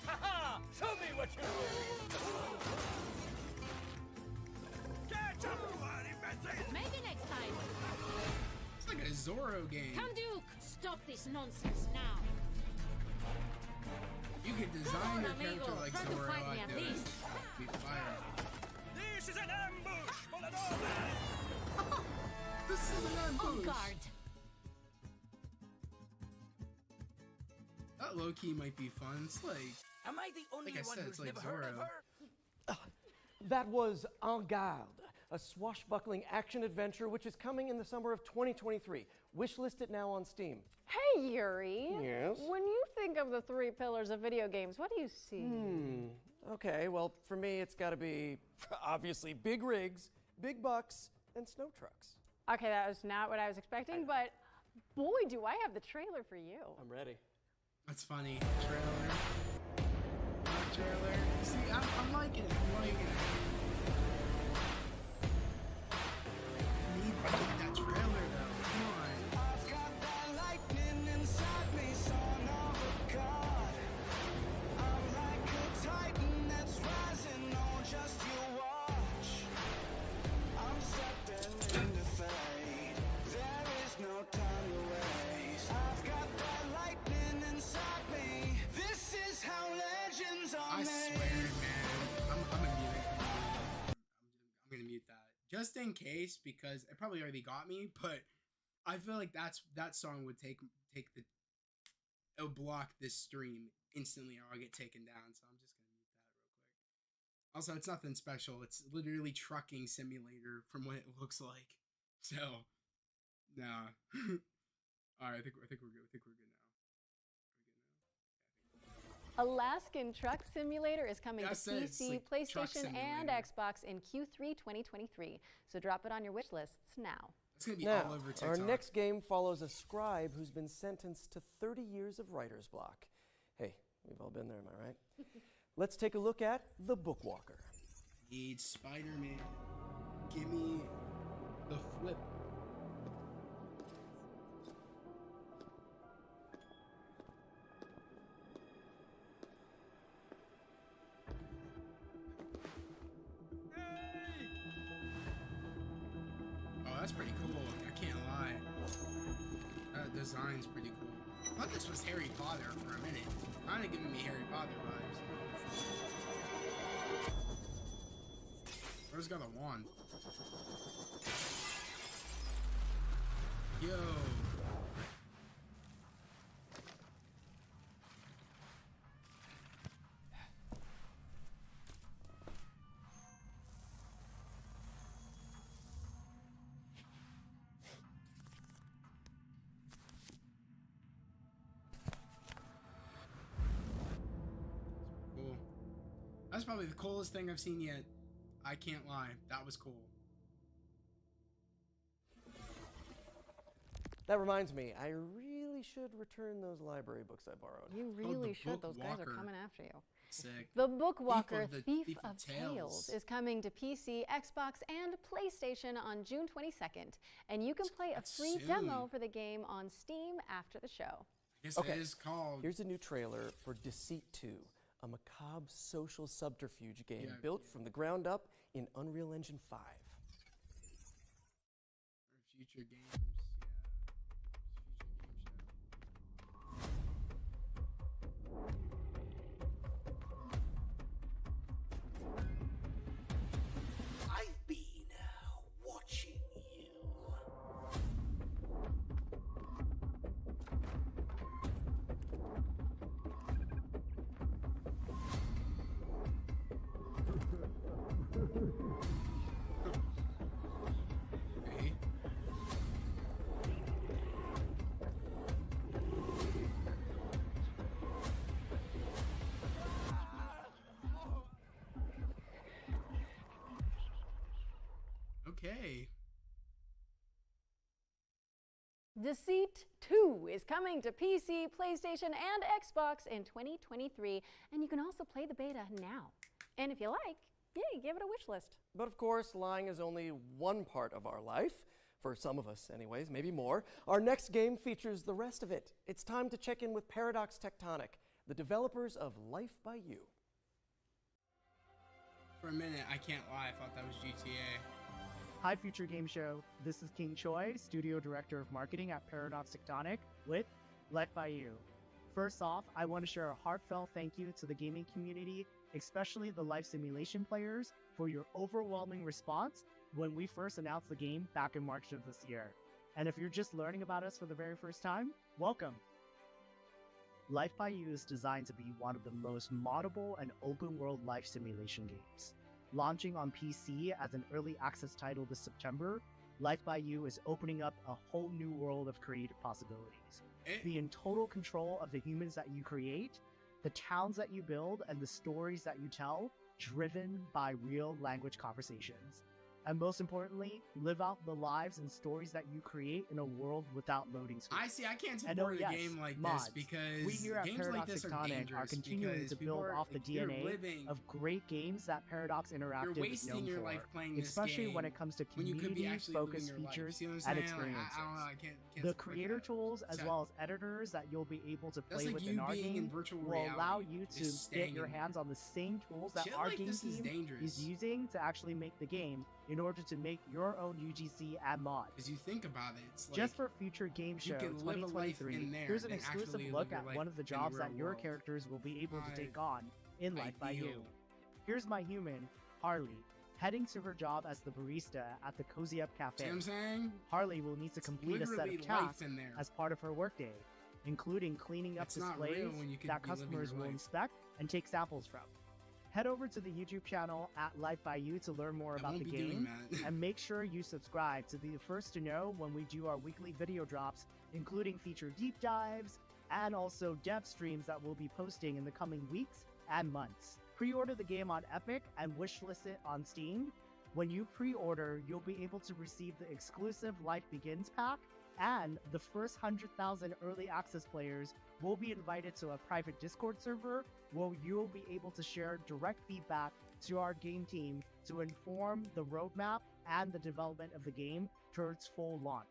Ha-ha! Show me what you're doing. Catch up, you imbecile! Maybe next time. It's like a Zorro game. Count Duke, stop this nonsense now. You could design your character like Try to Zorro. fight me I'd at do it. least. Be fire. This is an ambush! Volador! This is an On ambush. guard. That low key might be fun. It's like, Am I the only like I one said, who's it's like never heard of Zorro. her? That was En Garde, a swashbuckling action adventure which is coming in the summer of 2023. Wishlist it now on Steam. Hey, Yuri. Yes? When you think of the three pillars of video games, what do you see? Okay, well, for me, it's got to be obviously big rigs, big bucks, and snow trucks. Okay, that was not what I was expecting, but boy, do I have the trailer for you. I'm ready. That's funny. Trailer. See, I'm liking it. I'm liking it. Need that trailer though. Come on. I've got that lightning inside me, son of a god. I'm like a titan that's rising on just you watch. I'm stepping into fate. There is no time to waste. I've got that lightning inside me. This is how legends are I made. swear, man. I'm gonna mute it. I'm gonna mute that just in case, because it probably already got me. But I feel like that song would it'll block this stream instantly, or I'll get taken down. So I'm just gonna mute that real quick. Also, it's nothing special. It's literally trucking simulator from what it looks like. So, nah. All right, I think we're good. I think we're good now. Alaskan Truck Simulator is coming Yeah, I to said it's PC, like Truck PlayStation, and Simulator. Xbox in Q3 2023. So drop it on your wish lists now. It's gonna be Now, all over our TikTok. next game follows a scribe who's been sentenced to 30 years of writer's block. Hey, we've all been there, am I right? Let's take a look at The Bookwalker. Need Spider-Man. Give me the flip. Oh, that's pretty cool. I can't lie. That design's pretty cool. I thought this was Harry Potter for a minute. Kind of giving me Harry Potter vibes. Bro's got a wand. Yo. Cool. That's probably the coolest thing I've seen yet. I can't lie. That was cool. That reminds me, I really should return those library books I borrowed. You The really should. Those guys are Bookwalker. coming after you. Sick. The Bookwalker, Thief Thief of of Tales. Tales, is coming to PC, Xbox, and PlayStation on June 22nd. And you can play a That's free soon. demo for the game on Steam after the show. I guess Okay. it is called. Here's a new trailer for Deceit 2, a macabre social subterfuge game Yeah, built from the ground up in Unreal Engine 5. Future games. Yeah. I've been watching you. Okay. Okay. Deceit 2 is coming to PC, PlayStation, and Xbox in 2023, and you can also play the beta now. And if you like, yeah, give it a wish list. But of course, lying is only one part of our life. For some of us, anyways, maybe more. Our next game features the rest of it. It's time to check in with Paradox Tectonic, the developers of Life by You. For a minute, I can't lie, I thought that was GTA. Hi, Future Game Show. This is King Choi, Studio Director of Marketing at Paradox Tectonic with Life by You. First off, I want to share a heartfelt thank you to the gaming community, especially the life simulation players, for your overwhelming response when we first announced the game back in March of this year. And if you're just learning about us for the very first time, welcome. Life by You is designed to be one of the most moddable and open-world life simulation games. Launching on PC as an early access title this September, Life by You is opening up a whole new world of creative possibilities. Be in total control of the humans that you create, the towns that you build, and the stories that you tell, driven by real language conversations. And most importantly, live out the lives and stories that you create in a world without loading screens. I see, I can't support a game like this because we here at games Paradox like this are Tectonic dangerous. are continuing to build off the DNA of great games that Paradox Interactive You're is wasting known your for, life playing this especially game when it comes to when you could be actually community-focused living your life. features See what I'm and saying? experiences. I don't know, I can't The support creator that. tools, as So- well as editors that you'll be able to That's play like with in you our being game, in virtual will reality, allow you to just get staying your in it. hands on the same tools that Shit our like game this is team dangerous. is using to actually make the game in order to make your own UGC and mods. As you think about it, it's like Just for Future Game Show you can live a life 2023, in there here's an than exclusive actually look live your at life one of the in the jobs real that your world. characters will be able to I- take on in Life by You. Ideal. Here's my human, Harley, heading to her job as the barista at the Cozy Up Cafe. See what I'm saying? Harley will need to complete a set literally of life tasks in there. as part of her workday, including cleaning up It's not real displays when you could that be living customers your will life. inspect and take samples from. Head over to the YouTube channel at Life by You to learn more I about won't the be doing game, that. and make sure you subscribe to be the first to know when we do our weekly video drops, including feature deep dives and also dev streams that we'll be posting in the coming weeks and months. Pre-order the game on Epic and wishlist it on Steam. When you pre-order, you'll be able to receive the exclusive Life Begins pack, and the first 100,000 early access players will be invited to a private Discord server where you'll be able to share direct feedback to our game team to inform the roadmap and the development of the game towards full launch.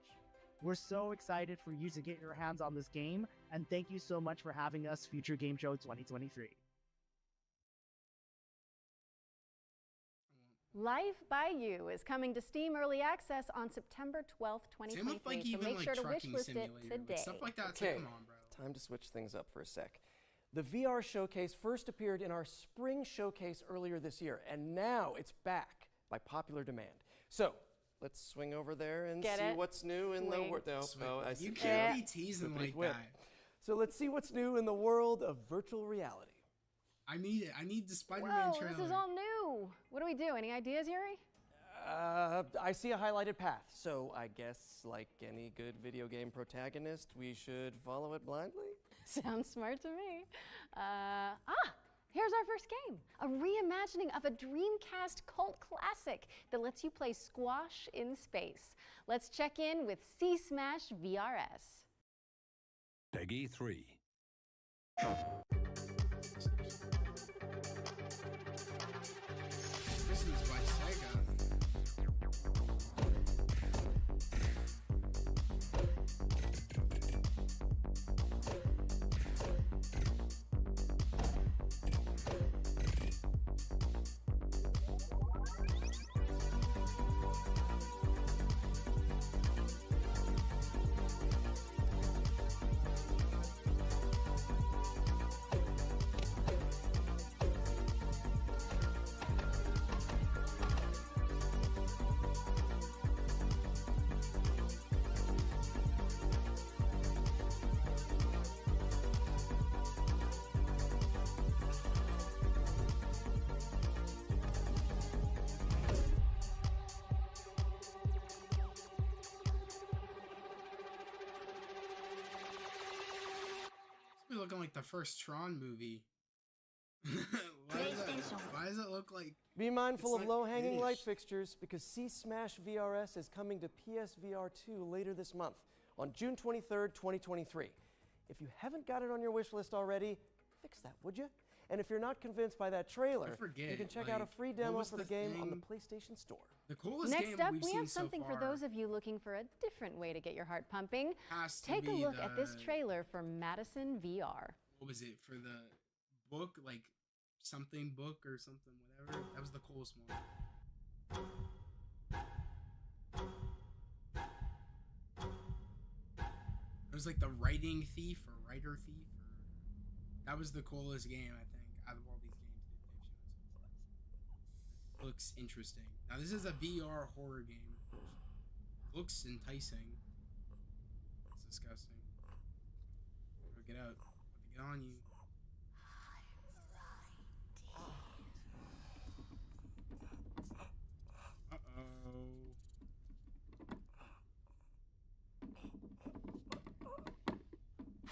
We're so excited for you to get your hands on this game, and thank you so much for having us, Future Game Show 2023. Life by You is coming to Steam Early Access on September 12th, Same with 2023. like so even make like sure to trucking wishlist it simulator, today. like, stuff like that. It's Okay, like, come on, bro. time to switch things up for a sec. The VR showcase first appeared in our spring showcase earlier this year, and now it's back by popular demand. So let's swing over there and Get see it? what's new in the Swing. world. Oh, I see. You can't be Yeah. teasing Flippity like whip. that. So let's see what's new in the world of virtual reality. I need it. I need the Spider-Man Whoa, trailer. this is all new. What do we do? Any ideas, Yuri? I see a highlighted path, so I guess, like any good video game protagonist, we should follow it blindly? Sounds smart to me. Here's our first game. A reimagining of a Dreamcast cult classic that lets you play squash in space. Let's check in with C-Smash VRS. Peggy 3. This is by Sega. looking like the first Tron movie. Why does it look like... Be mindful it's of not low-hanging light finished? fixtures because C-Smash VRS is coming to PSVR 2 later this month on June 23rd, 2023. If you haven't got it on your wish list already, fix that, would you? And if you're not convinced by that trailer, forget, you can check out a like, free what demo was for the the game on the thing? PlayStation Store. The coolest Next game up, we've we seen have something so for far those of you looking for a different way to get your heart pumping. has to Take a be look at this the- trailer for Madison VR. What was it for the book, like something book or something, whatever? That was the coolest one. It was like the writing thief or writer thief. That was the coolest game, I think, out of all these games they've shown so far. Looks interesting. Now this is a VR horror game. Looks enticing. It's disgusting. Get out. Get on you.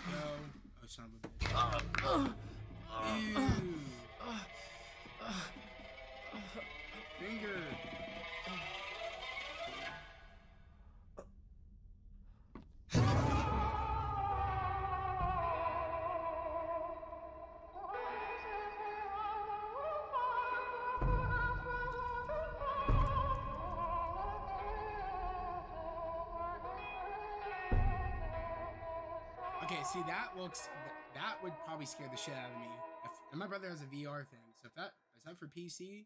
No. Oh, son of a bitch. Ew. Finger. Okay, see that looks that would probably scare the shit out of me. And my brother has a VR thing, so if that is that for PC?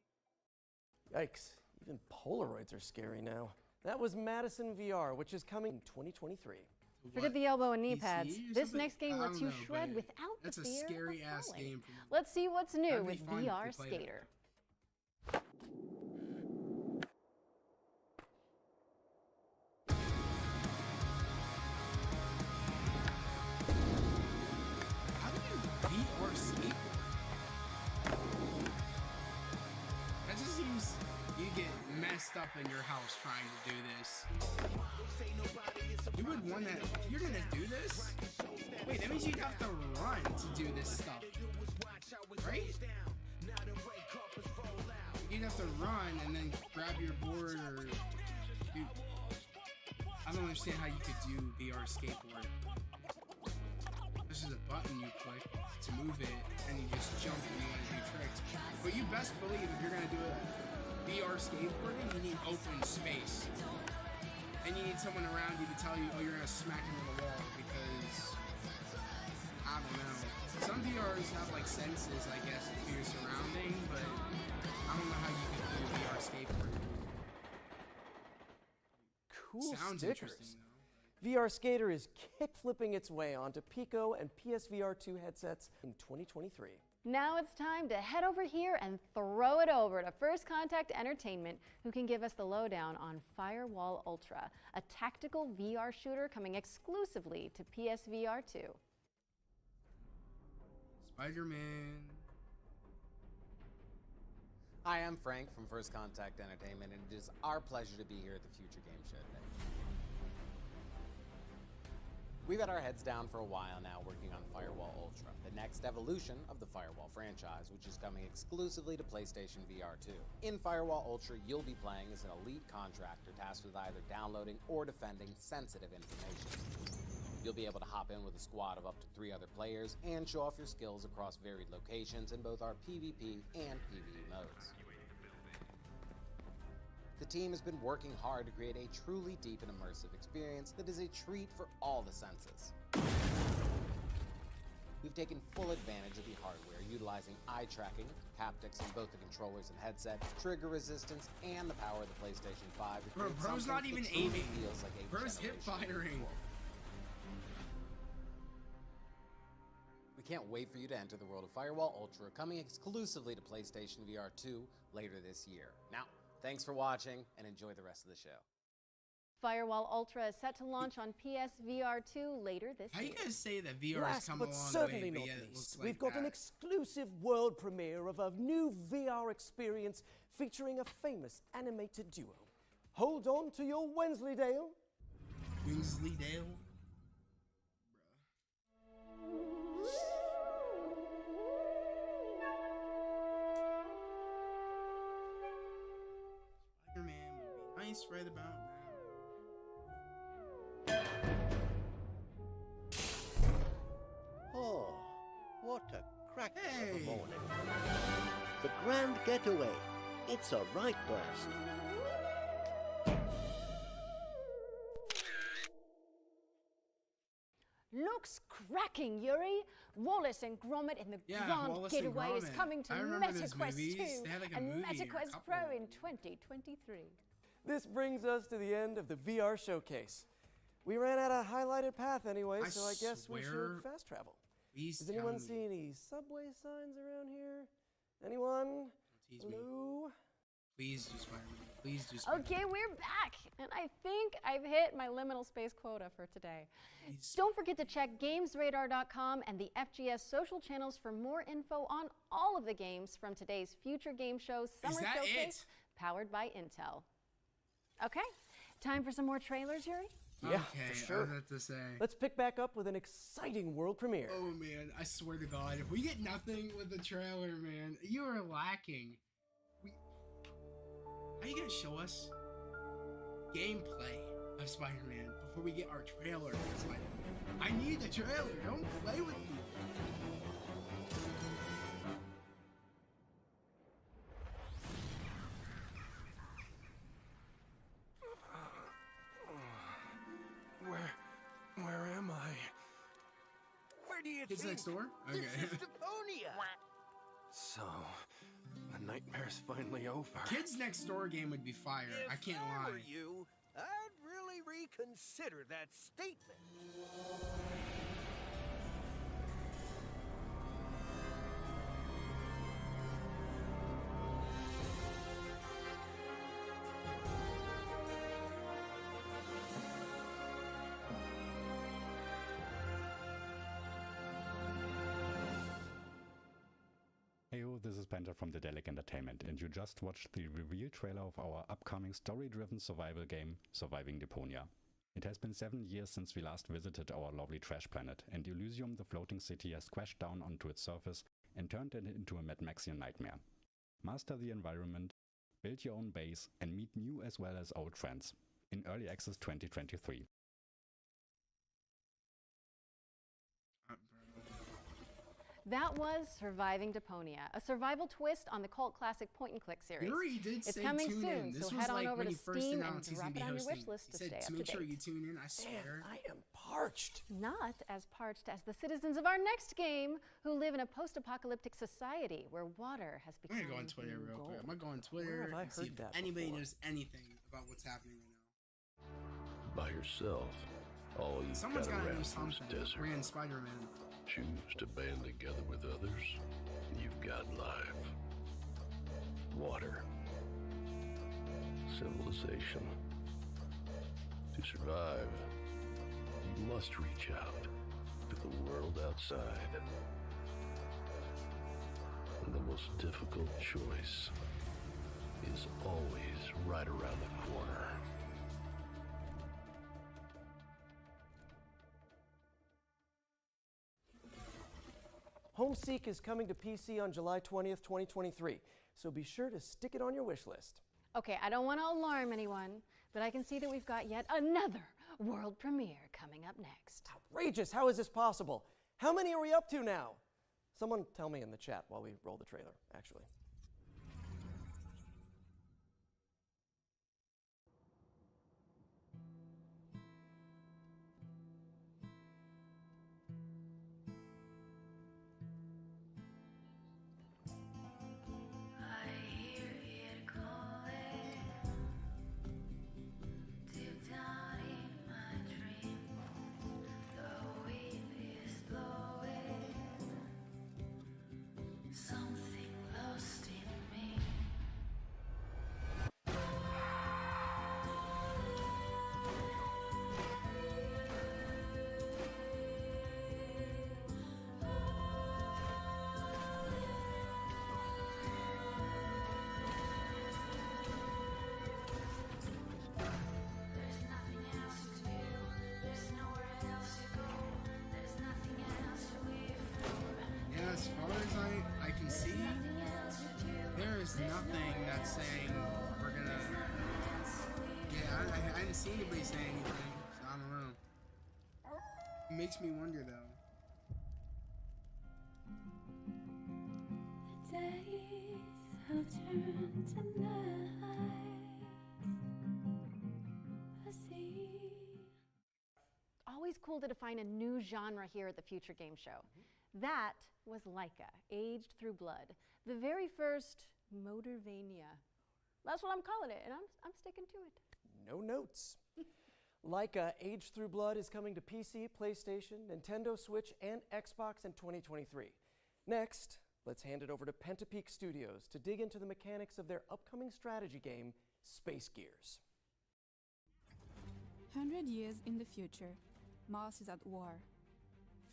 Yikes, even Polaroids are scary now. That was Madison VR, which is coming in 2023. Forget the elbow and knee PC pads. or This something? next game I lets don't you know, shred but without that's the a fear scary of ass falling. game for me. Let's see what's new That'd be with fun to VR play that. Skater. How do you VR skateboard? That just seems you get messed up in your house trying to do this. You would want that. If you're gonna do this, wait, that means you'd have to run to do this stuff, right? You'd have to run and then grab your board or do. I don't understand how you could do VR skateboard. This is a button you click to move it, and you just jump and you want to do tricks. But you best believe if you're gonna do it VR skateboarding, you need open space. And you need someone around you to tell you, oh, you're gonna smack into the wall because, I don't know. Some VRs have like senses, I guess, to your surrounding, but I don't know how you can do VR skateboarding. Cool Sounds stickers. interesting, though. VR Skater is kick-flipping its way onto Pico and PSVR 2 headsets in 2023. Now it's time to head over here and throw it over to First Contact Entertainment, who can give us the lowdown on Firewall Ultra, a tactical VR shooter coming exclusively to PSVR 2. Spider-Man. Hi, I'm Frank from First Contact Entertainment, and it is our pleasure to be here at the Future Game Show today. We've had our heads down for a while now working on Firewall Ultra, the next evolution of the Firewall franchise, which is coming exclusively to PlayStation VR 2. In Firewall Ultra, you'll be playing as an elite contractor tasked with either downloading or defending sensitive information. You'll be able to hop in with a squad of up to 3 other players and show off your skills across varied locations in both our PvP and PvE modes. The team has been working hard to create a truly deep and immersive experience that is a treat for all the senses. We've taken full advantage of the hardware, utilizing eye tracking, haptics on both the controllers and headset, trigger resistance, and the power of the PlayStation 5 to create Bro's something not that even truly aiming. feels like a Bro's hip firing. We can't wait for you to enter the world of Firewall Ultra, coming exclusively to PlayStation VR 2 later this year. Now, thanks for watching, and enjoy the rest of the show. Firewall Ultra is set to launch on PSVR 2 later this How year. you guys say that VR has Last come but a long certainly way, but not yet it least, looks like we've got that? an exclusive world premiere of a new VR experience featuring a famous animated duo. Hold on to your Wensleydale. Wensleydale? Bruh. nice right about now. Oh, what a cracker of Hey. a morning. The Grand Getaway. It's a right blast. Looks cracking, Yuri. Wallace and Gromit in the Yeah, Grand Wallace and Getaway is Gromit. coming to I remember those MetaQuest movies. 2 They had, like, a and movie or a MetaQuest couple Pro of in them. 2023. This brings us to the end of the VR showcase. We ran out of highlighted path anyway, so I guess we should fast travel. Please Does anyone tell see any subway signs around here? Anyone? Tease me. Hello? Please do Spider-Man. Please do Spider-Man. Okay, we're back, and I think I've hit my liminal space quota for today. Don't forget to check GamesRadar.com and the FGS social channels for more info on all of the games from today's Future Game Show Summer that Showcase, powered by Intel. Okay, time for some more trailers, Yuri? Yeah, Okay, for sure. I was about to say. Let's pick back up with an exciting world premiere. Oh man, I swear to God, if we get nothing with the trailer, man, you are lacking. How are you gonna show us gameplay of Spider-Man before we get our trailer for Spider-Man? I need the trailer. Don't play with me. Where am I? Where do you Kids think? Next Door? This Okay. is Deponia. So, the nightmare's finally over. Kids Next Door game would be fire. I can't If I were lie. you, I'd really reconsider that statement. Heyo, this is Penta from Dedelic Entertainment, and you just watched the reveal trailer of our upcoming story-driven survival game, Surviving Deponia. It has been 7 years since we last visited our lovely trash planet, and Elysium, the floating city, has crashed down onto its surface and turned it into a Mad Maxian nightmare. Master the environment, build your own base, and meet new as well as old friends. In Early Access 2023. That was Surviving Deponia, a survival twist on the cult classic point-and-click series. Yuri did It's say coming tune soon, in. This so was head on like over when to he first Steam and announced he's drop gonna it be on your hosting. wish list He to said stay to up to make sure date. you tune in. I swear. I am parched. Not as parched as the citizens of our next game, who live in a post-apocalyptic society where water has I'm become gonna go on Twitter the new real quick. gold. I'm gonna go on Where Twitter have I and see heard if that anybody before? knows anything about what's happening right By yourself. All now. you've Someone's got gotta do around something. is desert. Ran Spider-Man. Choose to band together with others, you've got life. Water. Civilization. To survive, you must reach out to the world outside. And the most difficult choice is always right around the corner. Homeseek is coming to PC on July 20th, 2023, so be sure to stick it on your wish list. Okay, I don't want to alarm anyone, but I can see that we've got yet another world premiere coming up next. Outrageous! How is this possible? How many are we up to now? Someone tell me in the chat while we roll the trailer, actually. Something lost in me. There's nothing else to do. There's nowhere else to go. There's nothing else to live for. Yeah, as far as I can see, there is nothing that's saying we're gonna see anybody say anything, so I don't know. It makes me wonder though. The days have turned to night. I see. Always cool to define a new genre here at the Future Game Show. That was Laika, Aged Through Blood, the very first Motorvania. That's what I'm calling it, and I'm sticking to it. No notes. Laika Aged Through Blood is coming to PC, PlayStation, Nintendo Switch, and Xbox in 2023. Next, let's hand it over to Pentapeak Studios to dig into the mechanics of their upcoming strategy game, Space Gears. 100 years in the future, Mars is at war.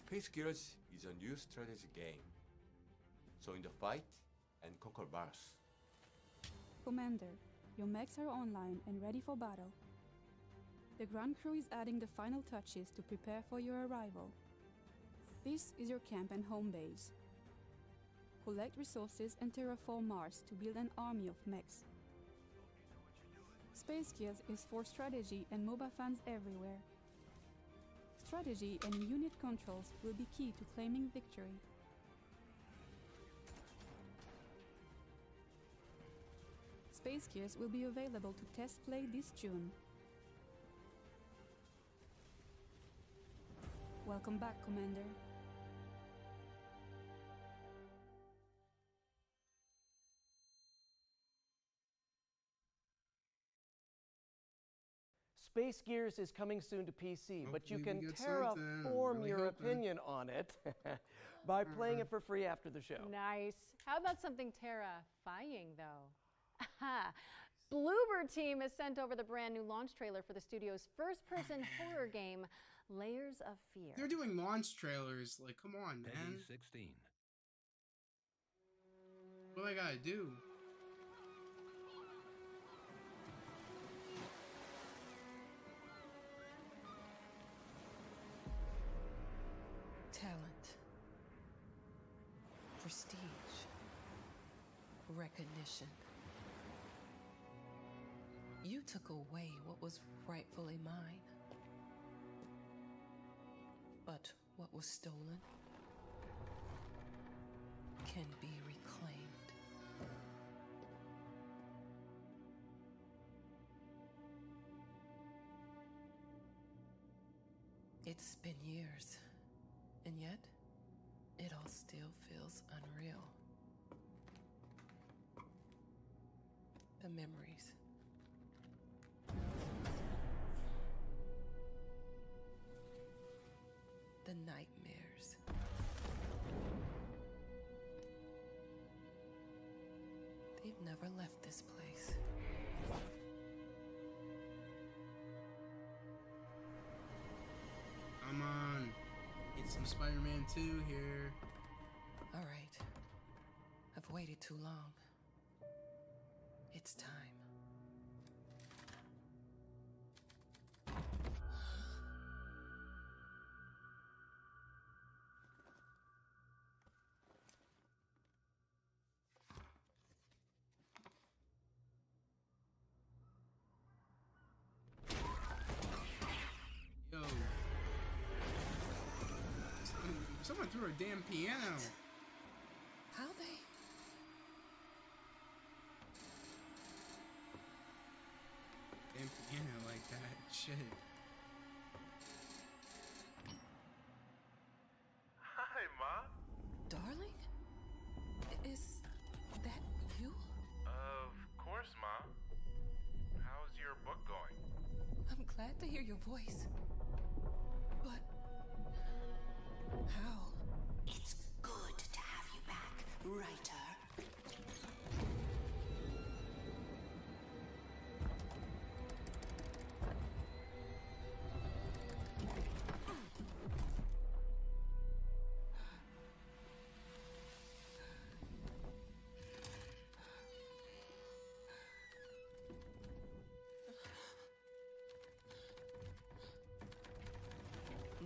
Space Gears is a new strategy game. So in the fight and conquer Mars. Commander, your mechs are online and ready for battle. The ground crew is adding the final touches to prepare for your arrival. This is your camp and home base. Collect resources and terraform Mars to build an army of mechs. Space Gears is for strategy and MOBA fans everywhere. Strategy and unit controls will be key to claiming victory. Space Gears will be available to test play this June. Welcome back, Commander. Space Gears is coming soon to PC, but you Hopefully can we get something. terraform Really your hoping. opinion on it by playing it for free after the show. Nice. How about something terrifying, though? Aha! Bloober Team has sent over the brand new launch trailer for the studio's first-person horror game, Layers of Fear. They're doing launch trailers. Like, come on, man. 16. What do I gotta do? Talent, prestige, recognition. You took away what was rightfully mine. But what was stolen can be reclaimed. It's been years, and yet it all still feels unreal. The memories. The nightmares. They've never left this place. Come on. Get some Spider-Man 2 here. All right. I've waited too long. It's time. Yo. Someone threw a damn piano. How they? Damn piano like that. Shit. Hi, Ma. Darling? Is that you? Of course, Ma. How's your book going? I'm glad to hear your voice. But how? It's good to have you back, writer.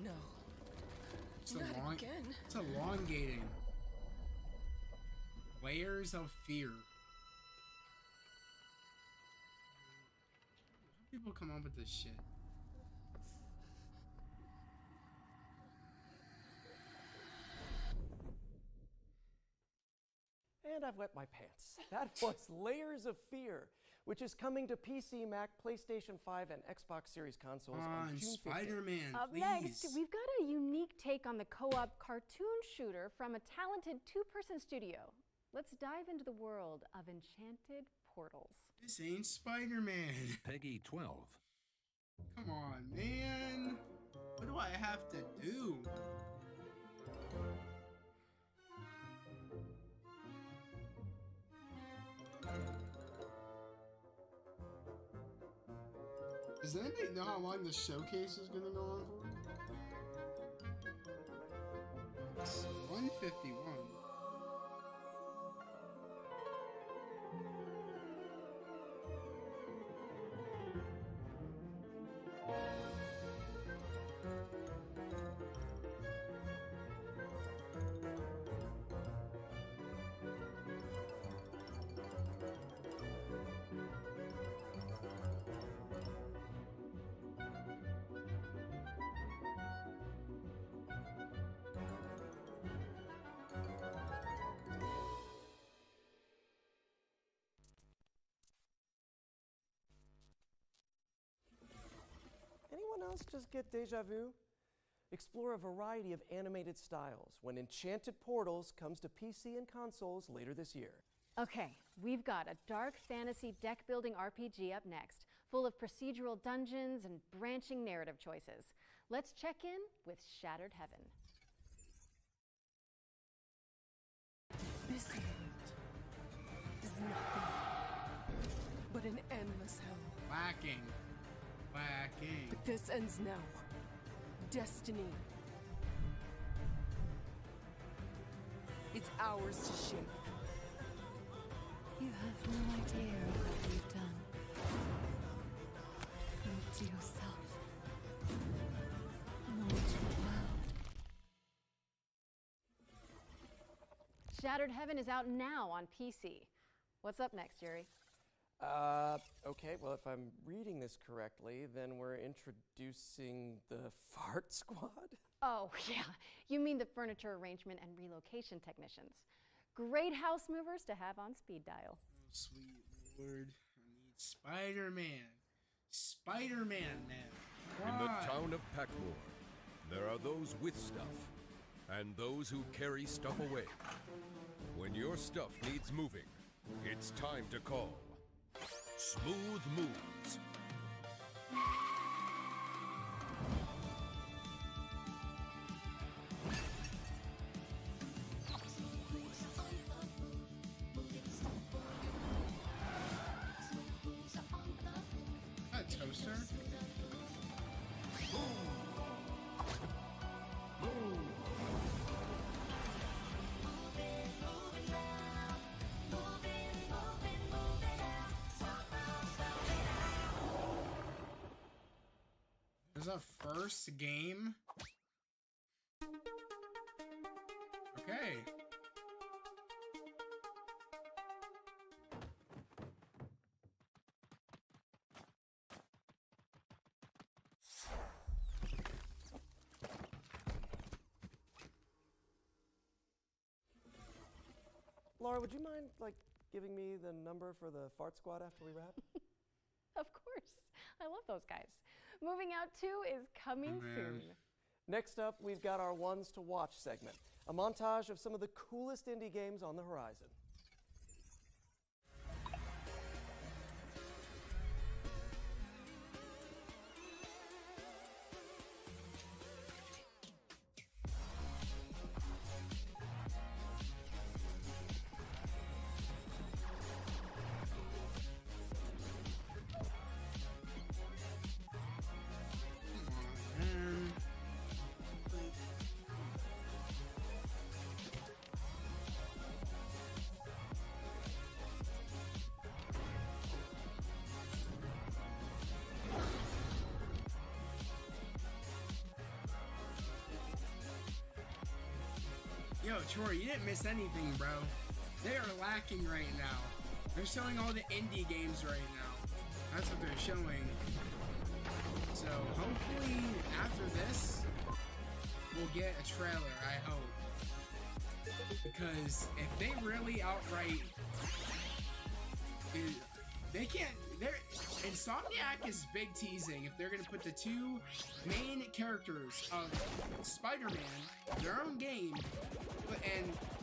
No. It's Not elong- again. It's elongating. Layers of Fear. people come up with this shit? And I've wet my pants. That was Layers of Fear, which is coming to PC, Mac, PlayStation 5, and Xbox Series consoles on June 15th. Spider-Man, Up please. next, we've got a unique take on the co-op cartoon shooter from a talented two-person studio. Let's dive into the world of Enchanted Portals. This ain't Spider-Man. Peggy 12. Come on, man. What do I have to do? Does anybody know how long the showcase is gonna go on for? It's 151. Anyone else just get deja vu? Explore a variety of animated styles when Enchanted Portals comes to PC and consoles later this year. Okay, we've got a dark fantasy deck-building RPG up next, full of procedural dungeons and branching narrative choices. Let's check in with Shattered Heaven. This is nothing but an endless hell. Whacking. But this ends now. Destiny. It's ours to shape. You have no idea of what you've done. Not to yourself. Nor to the world. Shattered Heaven is out now on PC. What's up next, Yuri? Okay, well, if I'm reading this correctly, then we're introducing the Fart Squad? Oh, yeah. You mean the furniture arrangement and relocation technicians. Great house movers to have on speed dial. Oh, sweet Lord. I need Spider-Man. Spider-Man, man. Why? In the town of Packmore, there are those with stuff, and those who carry stuff away. When your stuff needs moving, it's time to call Smooth Moves. A toaster? There's a first game? Okay. Laura, would you mind, giving me the number for the Fart Squad after we wrap? Of course. I love those guys. Moving Out 2 is coming soon. Next up, we've got our Ones to Watch segment, a montage of some of the coolest indie games on the horizon. Yo, Troy, you didn't miss anything, bro. They are lacking right now. They're showing all the indie games right now. That's what what they're showing. So hopefully after this, we'll get a trailer, I hope. Because if they really outright... They can't... Insomniac is big teasing if they're going to put the two main characters of Spider-Man, their own game,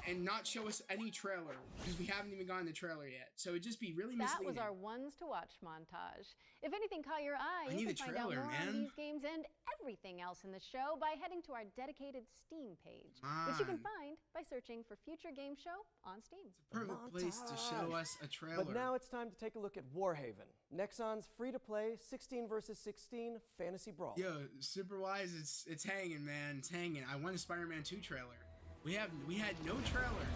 and not show us any trailer, because we haven't even gotten the trailer yet. So it'd just be really misleading. That was our ones to watch montage. If anything caught your eye, I you need can the find out trailer, more man. on these games and everything else in the show by heading to our dedicated Steam page, which you can find by searching for Future Game Show on Steam. Perfect place to show us a trailer. But now it's time to take a look at Warhaven, Nexon's free-to-play 16 versus 16 fantasy brawl. Yo, Superwise, it's hanging, man. It's hanging. I want a Spider-Man 2 trailer. We had no trailer.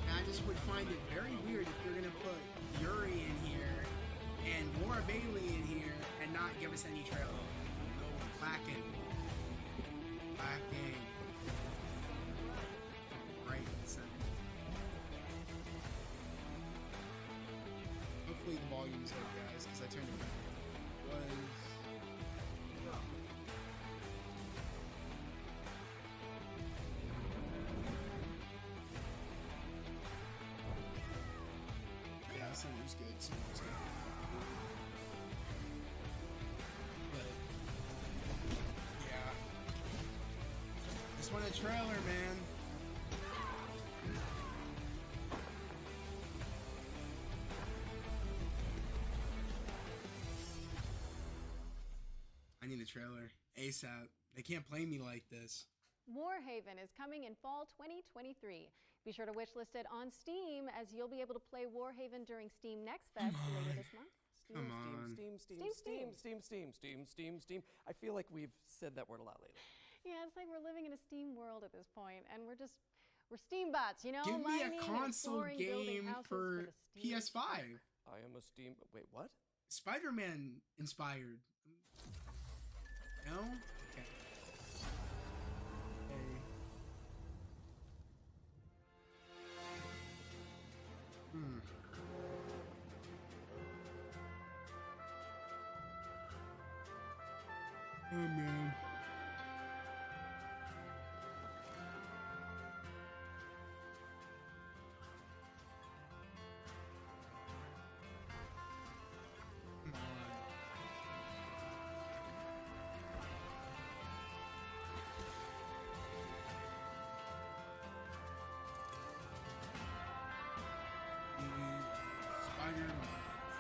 And I just would find it very weird if you're gonna put Yuri in here and Laura Bailey in here and not give us any trailer. Lacking. Right. So. Hopefully the volume's up, guys, because I turned it back. Someone's good. Someone's good. But yeah, just want a trailer, man. I need a trailer ASAP. They can't play me like this. Warhaven is coming in fall 2023. Be sure to wishlist it on Steam, as you'll be able to play Warhaven during Steam Next Fest later this month. Steam. I feel like we've said that word a lot lately. Yeah, it's like we're living in a Steam world at this point, and we're Steam bots, you know? Give me a mining and console exploring, building game houses for the Steam PS5. I am a Steam. Wait, what? Spider-Man inspired. No? Okay. Oh man. Come on. Spider-Man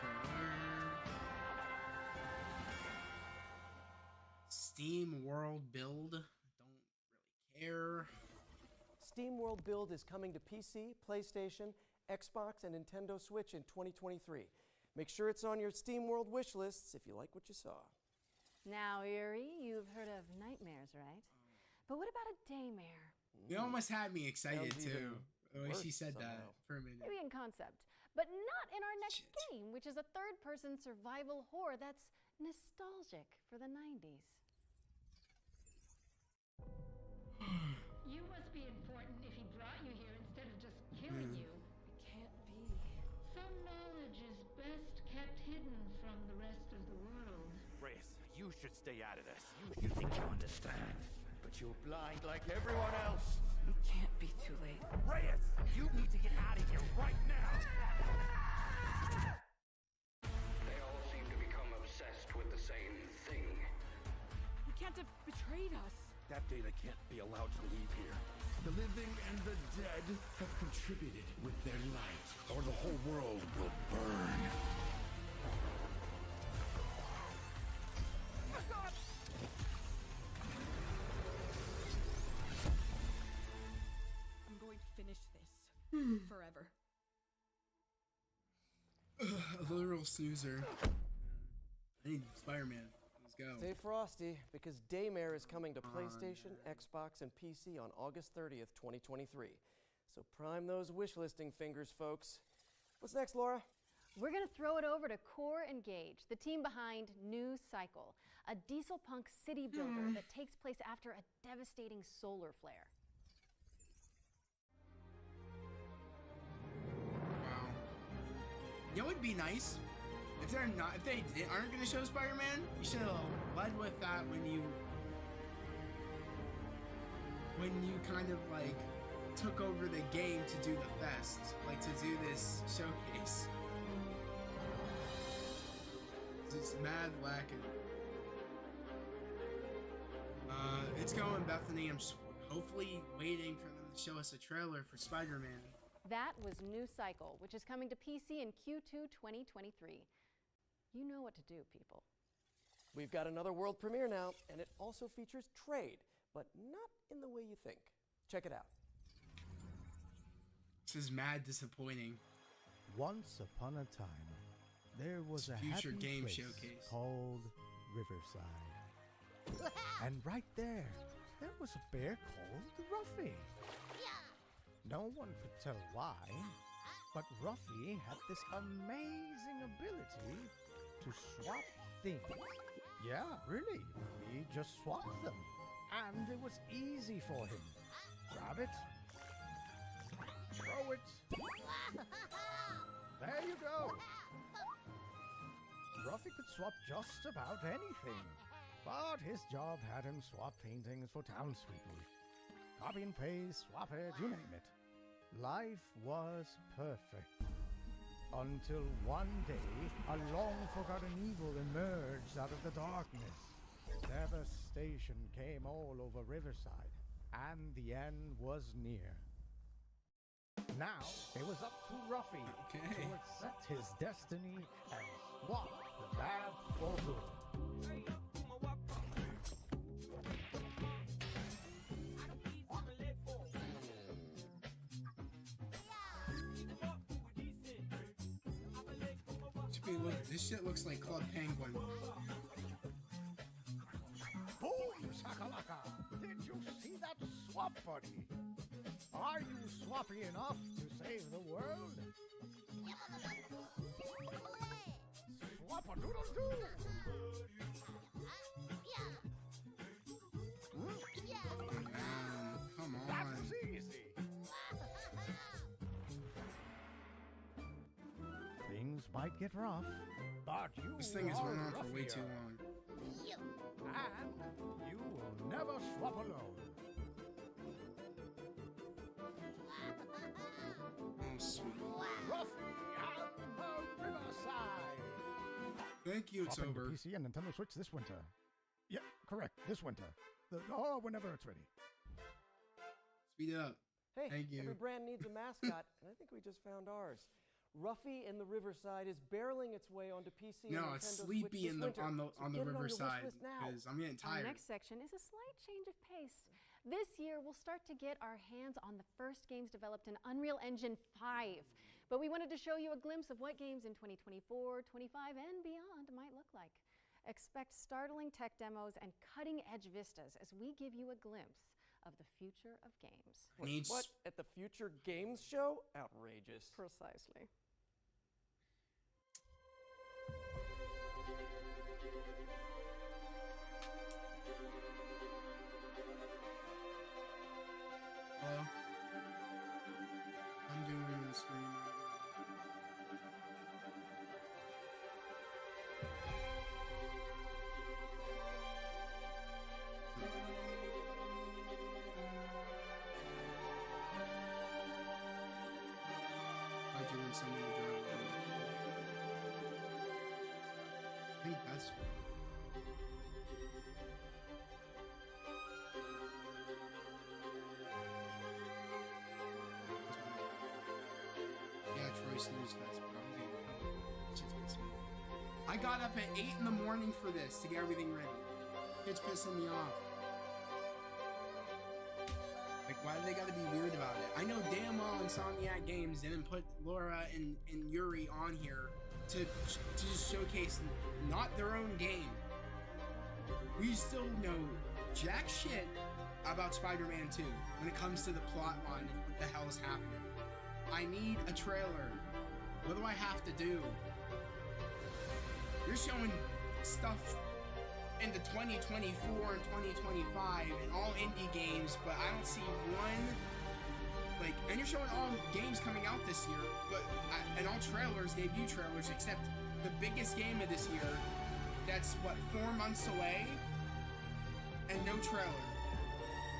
trailer. Steam World Build. Don't really care. Steam World Build is coming to PC, PlayStation, Xbox, and Nintendo Switch in 2023. Make sure it's on your Steam World wish lists if you like what you saw. Now, Yuri, you've heard of nightmares, right? But what about a daymare? You almost had me excited Sounds too. The way worse she said that somehow. for a minute. Maybe in concept, but not in our next game, which is a third-person survival horror that's nostalgic for the 90s. You must be important if he brought you here instead of just killing you. It can't be. Some knowledge is best kept hidden from the rest of the world. Reyes, you should stay out of this. You think you understand, but you're blind like everyone else. It can't be too late. Reyes, you need to get out of here right now. They all seem to become obsessed with the same thing. You can't have betrayed us. That data can't be allowed to leave here. The living and the dead have contributed with their light, or the whole world will burn. I'm going to finish this forever. A literal snoozer. I need Spider-Man. Let's go. Stay frosty, because Daymare is coming to PlayStation, Xbox, and PC on August 30th, 2023. So prime those wishlisting fingers, folks. What's next, Laura? We're going to throw it over to Core Engage, the team behind New Cycle, a diesel punk city builder that takes place after a devastating solar flare. Wow. You know what would be nice? If if they aren't gonna show Spider-Man, you should have led with that when you kind of like took over the game to do the fest, like to do this showcase. It's mad lacking. It's going, Bethany. I'm hopefully waiting for them to show us a trailer for Spider-Man. That was New Cycle, which is coming to PC in Q2 2023. You know what to do, people. We've got another world premiere now, and it also features trade, but not in the way you think. Check it out. This is mad disappointing. Once upon a time, there was a future happy game place showcase called Riverside. And right there was a bear called Ruffy. No one could tell why, but Ruffy had this amazing ability to swap things. Yeah, really. He just swapped them. And it was easy for him. Grab it. Throw it. There you go. Ruffy could swap just about anything. But his job had him swap paintings for townspeople. Copy and paste, swap it, you name it. Life was perfect. Until one day, a long-forgotten evil emerged out of the darkness. Devastation came all over Riverside, and the end was near. Now, it was up to Ruffy to accept his destiny and swap the bad for good. This shit looks like Club Penguin. Boom, shakalaka! Did you see that swap, buddy? Are you swappy enough to save the world? Swap-a-doodle-doo! Come on. That was easy. Things might get rough, but you This thing has are went on for way ruffier. too long. And you will never swap alone. Oh, sweet. Ruffy and the Riverside. Thank you, it's Swapping to over. PC and Nintendo Switch this winter. Yeah, correct. This winter. Whenever it's ready. Speed it up. Hey, Thank you. every brand needs a mascot, and I think we just found ours. Ruffy in the Riverside is barreling its way onto PC. No, and it's Nintendo Sleepy Switch in this the winter. on the So get it your wish Riverside list now. because I'm getting Our tired. next section is a slight change of pace. This year, we'll start to get our hands on the first games developed in Unreal Engine 5. But we wanted to show you a glimpse of what games in 2024, 25, and beyond might look like. Expect startling tech demos and cutting-edge vistas as we give you a glimpse of the future of games. Wait, what? At the Future Games Show? Outrageous. Precisely. Hello? I'm doing the screen. I'm doing something to drive. I think that's yeah, Troy Snooze Fest, bro. I got up at 8 in the morning for this to get everything ready. It's pissing me off. Like, why do they gotta be weird about it? I know damn well Insomniac Games didn't put Laura and Yuri on here to just showcase not their own game. We still know jack shit about Spider-Man 2 when it comes to the plot line and what the hell is happening. I need a trailer. What do I have to do? You're showing stuff in the 2024 and 2025 and all indie games, but I don't see one, like, and you're showing all games coming out this year, but and all trailers, debut trailers, except the biggest game of this year that's, what, 4 months away? And no trailer.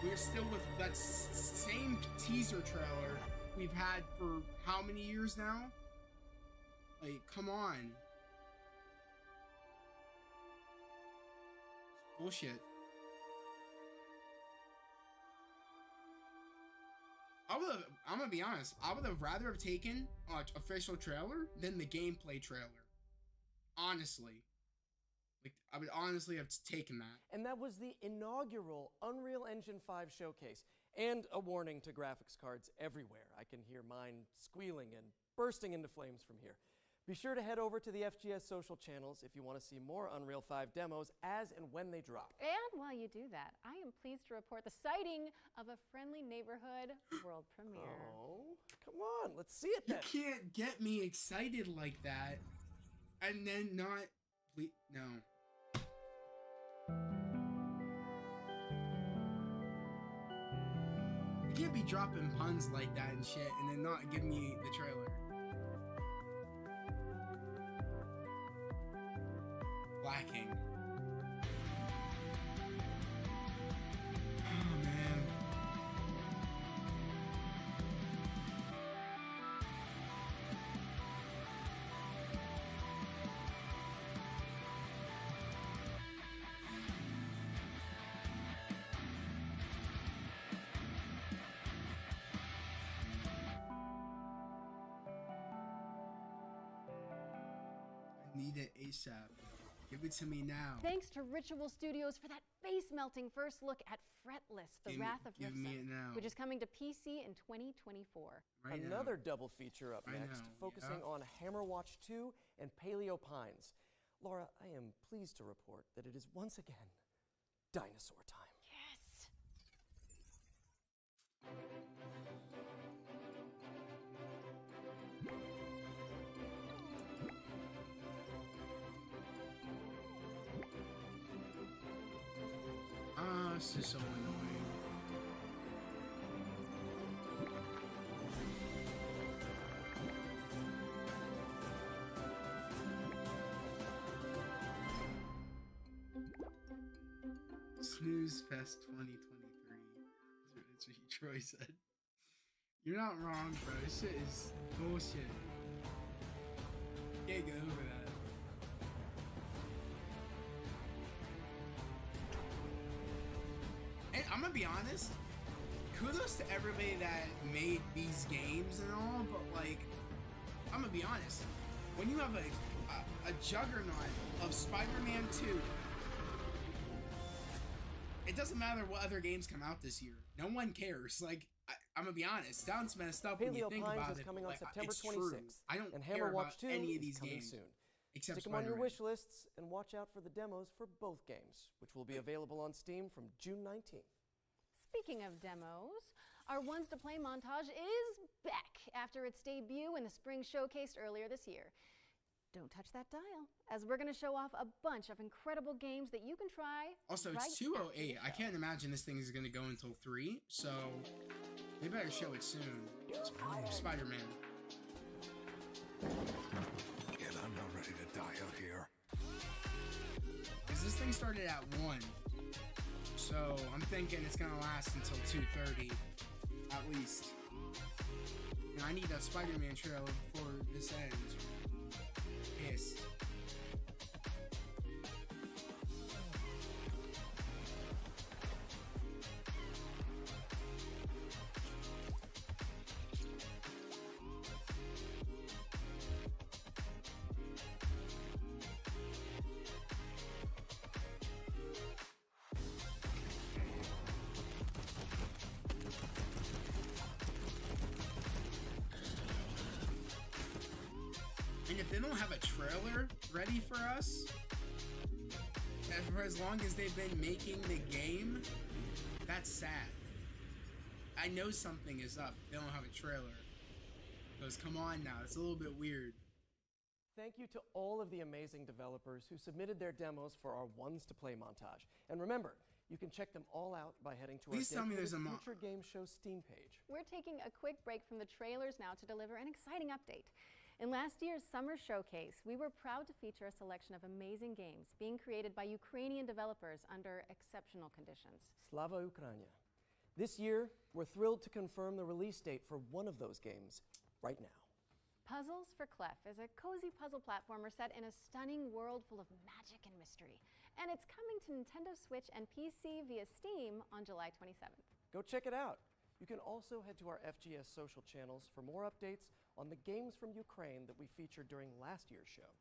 We're still with that same teaser trailer we've had for how many years now? Like, come on. It's bullshit. I'm gonna be honest, I would have rather have taken an official trailer than the gameplay trailer. Honestly. Like, I would honestly have taken that. And that was the inaugural Unreal Engine 5 showcase. And a warning to graphics cards everywhere. I can hear mine squealing and bursting into flames from here. Be sure to head over to the FGS social channels if you want to see more Unreal 5 demos as and when they drop. And while you do that, I am pleased to report the sighting of a Friendly Neighborhood world premiere. Oh, come on, let's see it then. You can't get me excited like that and then not... No. You can't be dropping puns like that and shit and then not give me the trailer. Lacking. Oh man. I need it ASAP. Give it to me now. Thanks to Ritual Studios for that face-melting first look at Fretless, The Wrath of Give me it Riften, now. which is coming to PC in 2024. Right Another now. double feature up Right next, now, focusing yeah. on Hammerwatch 2 and Paleo Pines. Laura, I am pleased to report that it is once again dinosaur time. Yes! Ah, this is so annoying. Snooze Fest 2023. That's what Troy said. You're not wrong, bro. This shit is bullshit. Can't get over that. And I'm gonna be honest, kudos to everybody that made these games and all, but like, I'm gonna be honest, when you have a juggernaut of Spider-Man 2, it doesn't matter what other games come out this year. No one cares. Like, I'm gonna be honest, sounds messed up when you Paleo think Pines about is it. coming on Like, September it's 26th. true. I don't and care Hammerwatch about 2 any of is these coming games. soon. Except Stick them on your Spider-Man. wish lists and watch out for the demos for both games, which will be available on Steam from June 19th. Speaking of demos, our Ones to Play montage is back after its debut in the spring showcase earlier this year. Don't touch that dial, as we're going to show off a bunch of incredible games that you can try. Also, right it's 2:08. after I the can't imagine this thing is going to go until 3, so they better show it soon. Spider-Man. Yet I'm not ready to die out here. Because this thing started at 1, so I'm thinking it's going to last until 2:30, at least. And I need a Spider-Man trailer before this ends. Yes. And if they don't have a trailer ready for us, and for as long as they've been making the game, that's sad. I know something is up. They don't have a trailer. Because come on now, it's a little bit weird. Thank you to all of the amazing developers who submitted their demos for our Ones to Play montage. And remember, you can check them all out by heading to Please tell me there's a Future Game Show Steam page. We're taking a quick break from the trailers now to deliver an exciting update. In last year's summer showcase, we were proud to feature a selection of amazing games being created by Ukrainian developers under exceptional conditions. Slava Ukraina. This year, we're thrilled to confirm the release date for one of those games right now. Puzzles for Clef is a cozy puzzle platformer set in a stunning world full of magic and mystery. And it's coming to Nintendo Switch and PC via Steam on July 27th. Go check it out. You can also head to our FGS social channels for more updates on the games from Ukraine that we featured during last year's show.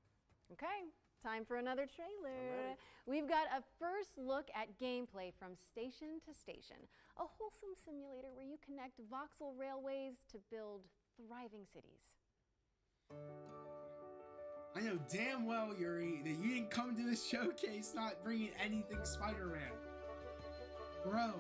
Okay, time for another trailer. I'm ready. We've got a first look at gameplay from Station to Station, a wholesome simulator where you connect voxel railways to build thriving cities. I know damn well, Yuri, that you didn't come to this showcase not bringing anything Spider-Man. Bro.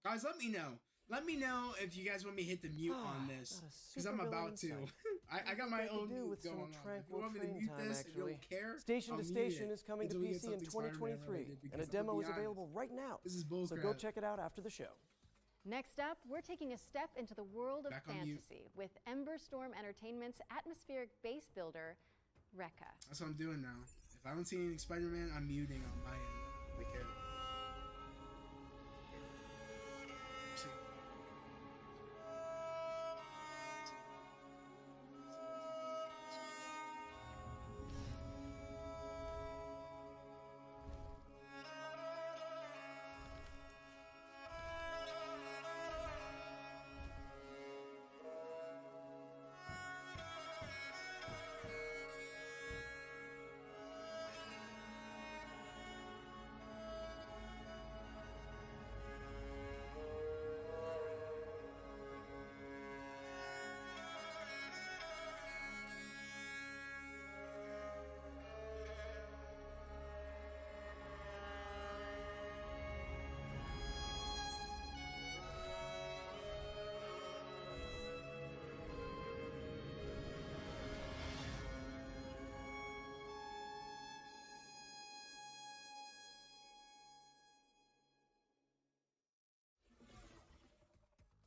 Guys, let me know. Let me know if you guys want me to hit the mute on this, because I'm about to. I got my own mute going on. If you want me to mute this, if you don't care, Station I'll to mute Station it is coming to until we get PC in something Spider-Man 2023, related, and a because demo I'll is be honest, available right now. This is So bullcrap. go check it out after the show. Next up, we're taking a step into the world of Back on mute. fantasy with Ember Storm Entertainment's atmospheric base builder, Rekka. That's what I'm doing now. If I don't see anything Spider-Man, I'm muting on my end. Like it. See.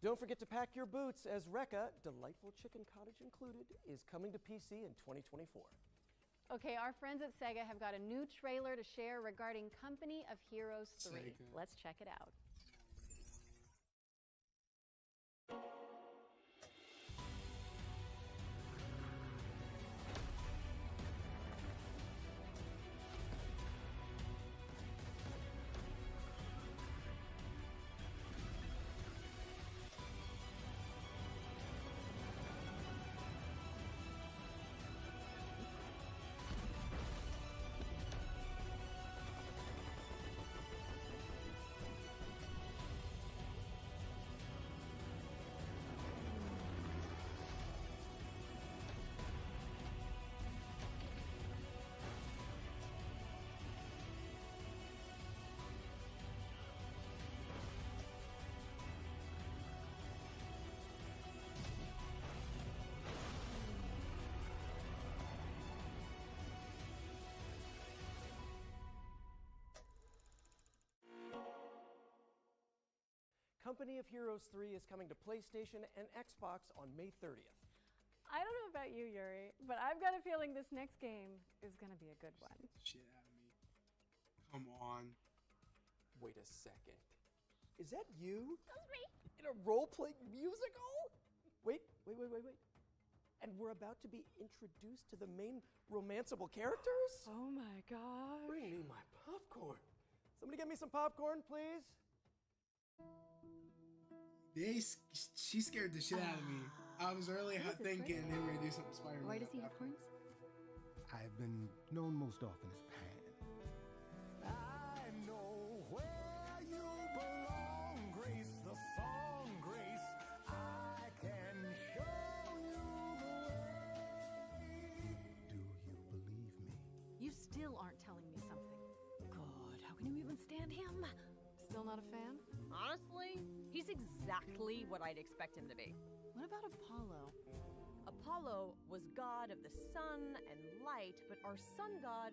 Don't forget to pack your boots, as Rekka, Delightful Chicken Cottage included, is coming to PC in 2024. Okay, our friends at Sega have got a new trailer to share regarding Company of Heroes 3. Sega. Let's check it out. Company of Heroes 3 is coming to PlayStation and Xbox on May 30th. I don't know about you, Yuri, but I've got a feeling this next game is going to be a good one. Shit out of me. Come on. Wait a second. Is that you? That's me. In a role-playing musical? Wait. And we're about to be introduced to the main romanceable characters? Oh my gosh. Bring me my popcorn. Somebody get me some popcorn, please. She scared the shit out of me. I was really thinking they were gonna do something Spider-Man. Why does he have horns? I've been known most often as Pan. I know where you belong, Grace, the song, Grace. I can show you the way. Do you believe me? You still aren't telling me something. God, how can you even stand him? Still not a fan? Honestly, he's exactly what I'd expect him to be. What about Apollo? Apollo was god of the sun and light, but our sun god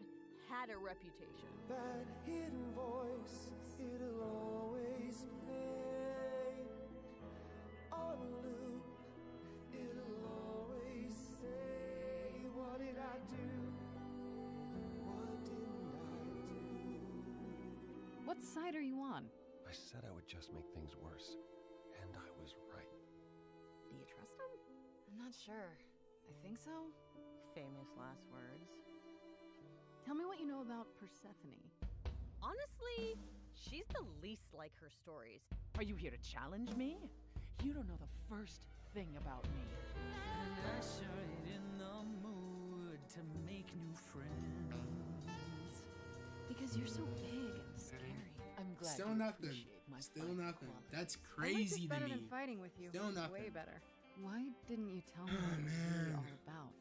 had a reputation. That hidden voice, it'll always play on a loop. It'll always say, what did I do? What didn't I do? What side are you on? I said I would just make things worse, and I was right. Do you trust him? I'm not sure. I think so. Famous last words. Tell me what you know about Persephone. Honestly, she's the least like her stories. Are you here to challenge me? You don't know the first thing about me. And I sure ain't in the mood to make new friends. Because you're so big and scary. I'm glad Still you nothing. appreciate my Still fine nothing. qualities. That's I like crazy this better to than me. fighting with you. Still nothing. Way better. Why didn't you tell me Oh, what it was really man. all about?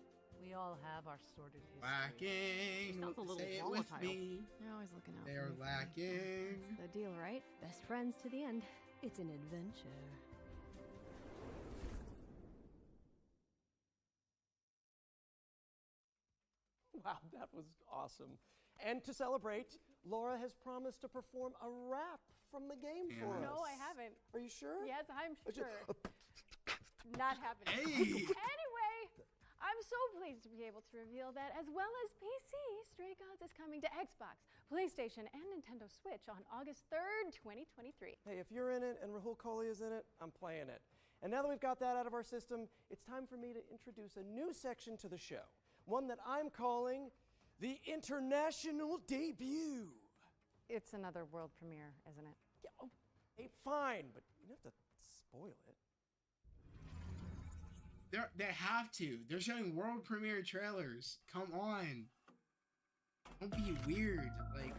We all have our sordid history. Lacking. Sounds a little Say it with volatile. me. You're always looking out. They for are me. lacking. That's the deal, right? Best friends to the end. It's an adventure. Wow, that was awesome. And to celebrate, Laura has promised to perform a rap from the game for us. No, I haven't. Are you sure? Yes, I'm Are you- sure. Not happening. Hey! Anyway, I'm so pleased to be able to reveal that, as well as PC, Stray Gods is coming to Xbox, PlayStation, and Nintendo Switch on August 3rd, 2023. Hey, if you're in it and Rahul Kohli is in it, I'm playing it. And now that we've got that out of our system, it's time for me to introduce a new section to the show. One that I'm calling the International Debut. It's another world premiere, isn't it? Yeah, oh, hey, fine, but you don't have to spoil it. They have to. They're showing world premiere trailers. Come on. Don't be weird. Like.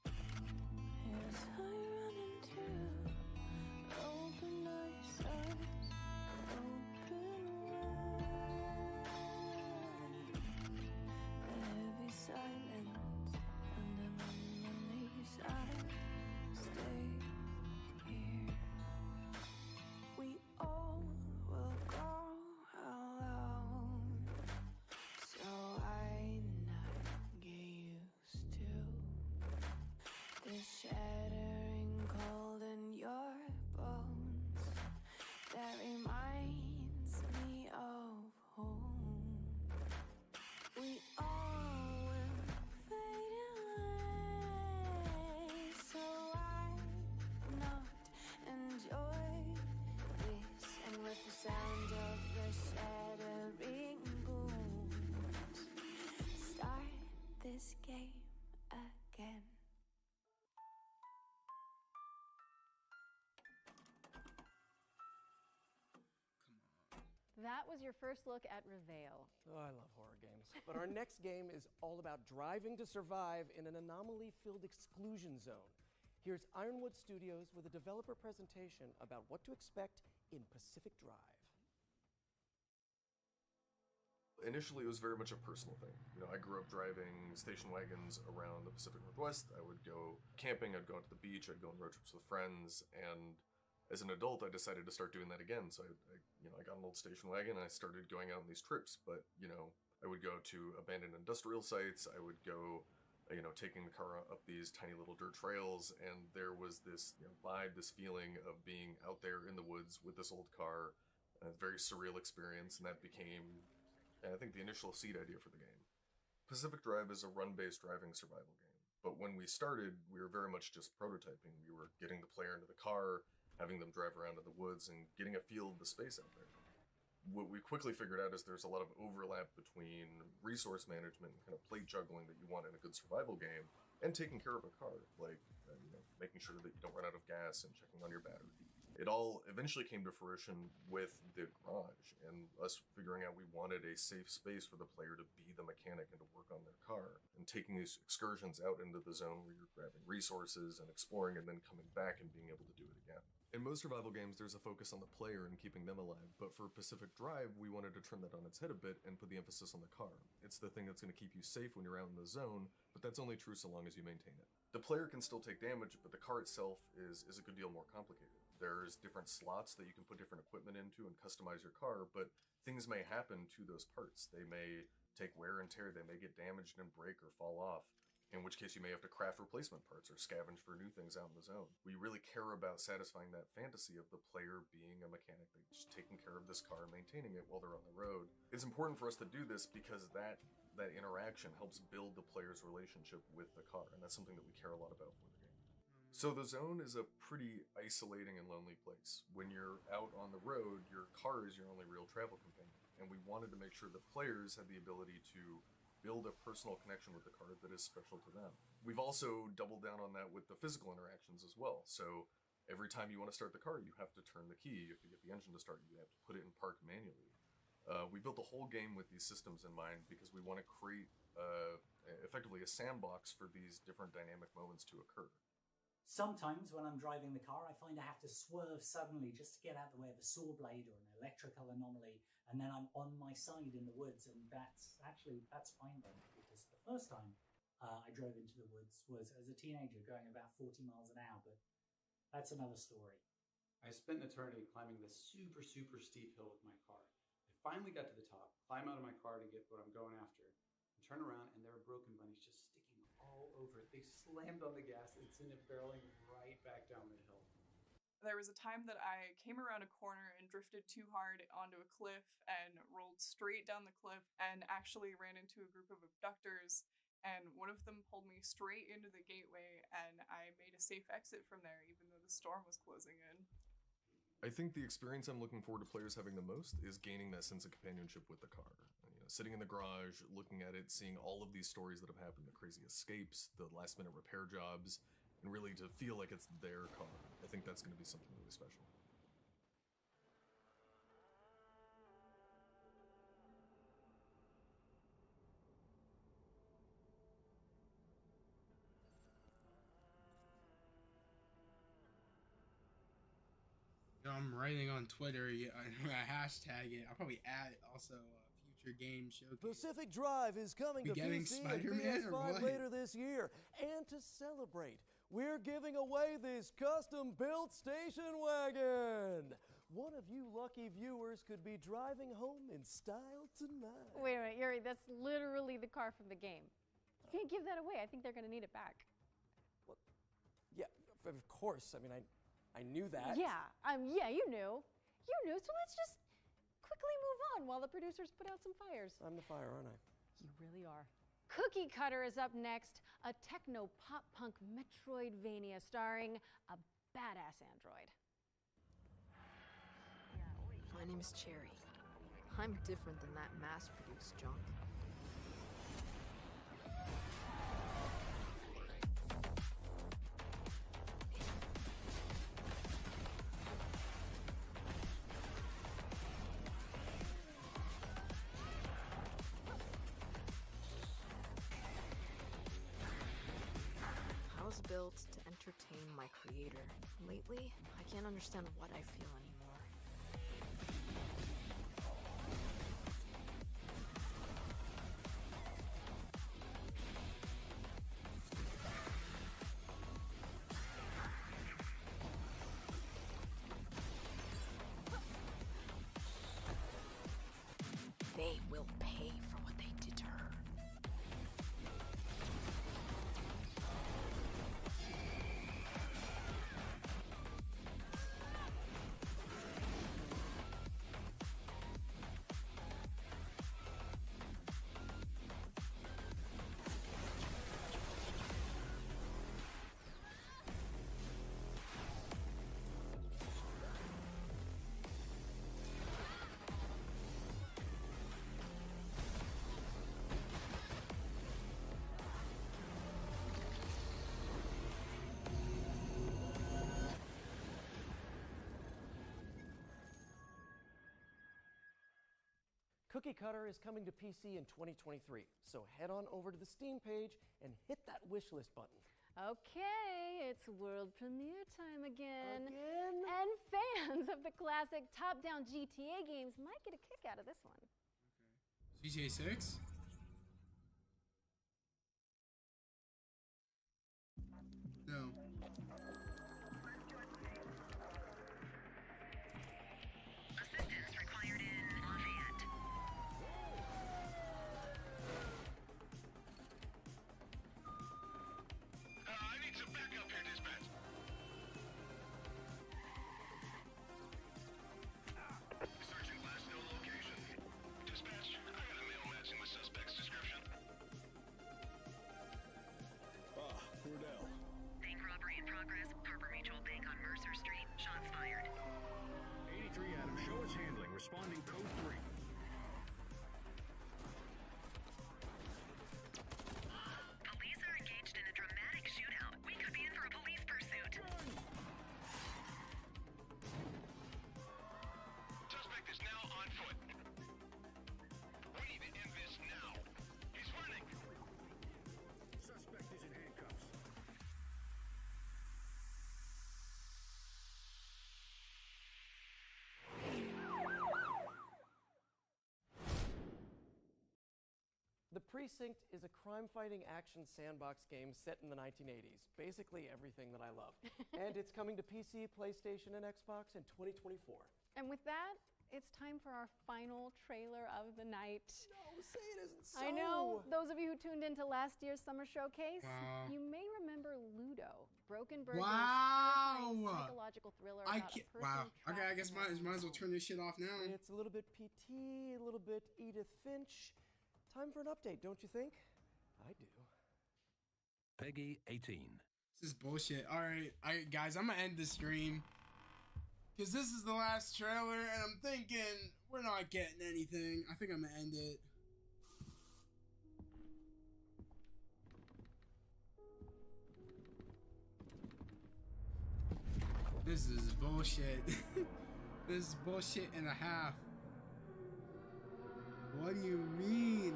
As I run into open eyes, open wide. Heavy silence, and I'm on my knees. I stay here. We all will go alone, so I not get used to this shattering cold in your bones that reminds me of home. We all will fade away, so I not enjoy this. And with the sound of the shattering booms, start this game again. That was your first look at Reveal. Oh, I love horror games. But our next game is all about driving to survive in an anomaly-filled exclusion zone. Here's Ironwood Studios with a developer presentation about what to expect in Pacific Drive. Initially, it was very much a personal thing. You know, I grew up driving station wagons around the Pacific Northwest. I would go camping, I'd go out to the beach, I'd go on road trips with friends, and as an adult, I decided to start doing that again. So I got an old station wagon and I started going out on these trips. But, you know, I would go to abandoned industrial sites. I would go, taking the car up these tiny little dirt trails. And there was this vibe, this feeling of being out there in the woods with this old car. A very surreal experience. And that became, I think, the initial seed idea for the game. Pacific Drive is a run-based driving survival game. But when we started, we were very much just prototyping. We were getting the player into the car, having them drive around in the woods and getting a feel of the space out there. What we quickly figured out is there's a lot of overlap between resource management and kind of plate juggling that you want in a good survival game and taking care of a car, like making sure that you don't run out of gas and checking on your battery. It all eventually came to fruition with the garage and us figuring out we wanted a safe space for the player to be the mechanic and to work on their car, and taking these excursions out into the zone where you're grabbing resources and exploring and then coming back and being able to do it again. In most survival games, there's a focus on the player and keeping them alive, but for Pacific Drive, we wanted to turn that on its head a bit and put the emphasis on the car. It's the thing that's going to keep you safe when you're out in the zone, but that's only true so long as you maintain it. The player can still take damage, but the car itself is a good deal more complicated. There's different slots that you can put different equipment into and customize your car, but things may happen to those parts. They may take wear and tear, they may get damaged and break or fall off, in which case you may have to craft replacement parts or scavenge for new things out in the zone. We really care about satisfying that fantasy of the player being a mechanic, just taking care of this car, maintaining it while they're on the road. It's important for us to do this because that interaction helps build the player's relationship with the car, and that's something that we care a lot about for the game. So the zone is a pretty isolating and lonely place. When you're out on the road, your car is your only real travel companion, and we wanted to make sure that players had the ability to build a personal connection with the car that is special to them. We've also doubled down on that with the physical interactions as well. So every time you want to start the car, you have to turn the key. You have to get the engine to start. You have to put it in park manually. We built the whole game with these systems in mind because we want to create effectively a sandbox for these different dynamic moments to occur. Sometimes when I'm driving the car, I find I have to swerve suddenly just to get out of the way of a saw blade or an electrical anomaly, and then I'm on my side in the woods, and that's fine by me, because the first time I drove into the woods was as a teenager going about 40 miles an hour, but that's another story. I spent an eternity climbing this super steep hill with my car. I finally got to the top, climb out of my car to get what I'm going after, and turn around, and there are broken bunnies just sticking all over it. They slammed on the gas and sent it barreling right back down the hill. There was a time that I came around a corner and drifted too hard onto a cliff and rolled straight down the cliff and actually ran into a group of abductors, and one of them pulled me straight into the gateway, and I made a safe exit from there even though the storm was closing in. I think the experience I'm looking forward to players having the most is gaining that sense of companionship with the car. Sitting in the garage, looking at it, seeing all of these stories that have happened, the crazy escapes, the last-minute repair jobs, and really to feel like it's their car. I think that's going to be something really special. I'm writing on Twitter, hashtag it. I'll probably add also future game showcase. Pacific Drive is coming to getting PC Spider-Man and or PS5 what? later this year. And to celebrate, we're giving away this custom-built station wagon. One of you lucky viewers could be driving home in style tonight. Wait a minute, Yuri, that's literally the car from the game. You can't give that away. I think they're going to need it back. Well, yeah, of course. I mean, I knew that. Yeah, you knew. You knew, so let's just quickly move on while the producers put out some fires. I'm the fire, aren't I? You really are. Cookie Cutter is up next, a techno pop punk Metroidvania starring a badass android. My name is Cherry. I'm different than that mass-produced junk. I was built to entertain my creator. Lately, I can't understand what I feel anymore. They will pay for what they did to her. Cookie Cutter is coming to PC in 2023, so head on over to the Steam page and hit that wishlist button. Okay, it's world premiere time again. And fans of the classic top-down GTA games might get a kick out of this one. GTA 6? No. Assistance required in Lafayette. I need some backup here, dispatch. Searching last known location. Dispatch, I got a mail matching the suspect's description. Cordell. Bank robbery in progress. Harbor Mutual Bank on Mercer Street. Shots fired. 83 Adam, show us handling. Responding code 3. Police are engaged in a dramatic shootout. We could be in for a police pursuit. Suspect is now on foot. We need to end this now. He's running. Suspect is in handcuffs. The Precinct is a crime-fighting action sandbox game set in the 1980s. Basically everything that I love. And it's coming to PC, PlayStation, and Xbox in 2024. And with that, it's time for our final trailer of the night. No, say it isn't so. I know. Those of you who tuned into last year's summer showcase, Wow. you may remember Ludo, Broken Burglar's Wow. horrifying psychological thriller I about a can't. person Wow. Okay, I trapped guess in might a as well turn this shit off now. It's a little bit PT, a little bit Edith Finch. Time for an update, don't you think? I do. Peggy 18. This is bullshit. All right, guys, I'm gonna end the stream because this is the last trailer, and I'm thinking we're not getting anything. I think I'm gonna end it. This is bullshit. This is bullshit and a half. What do you mean?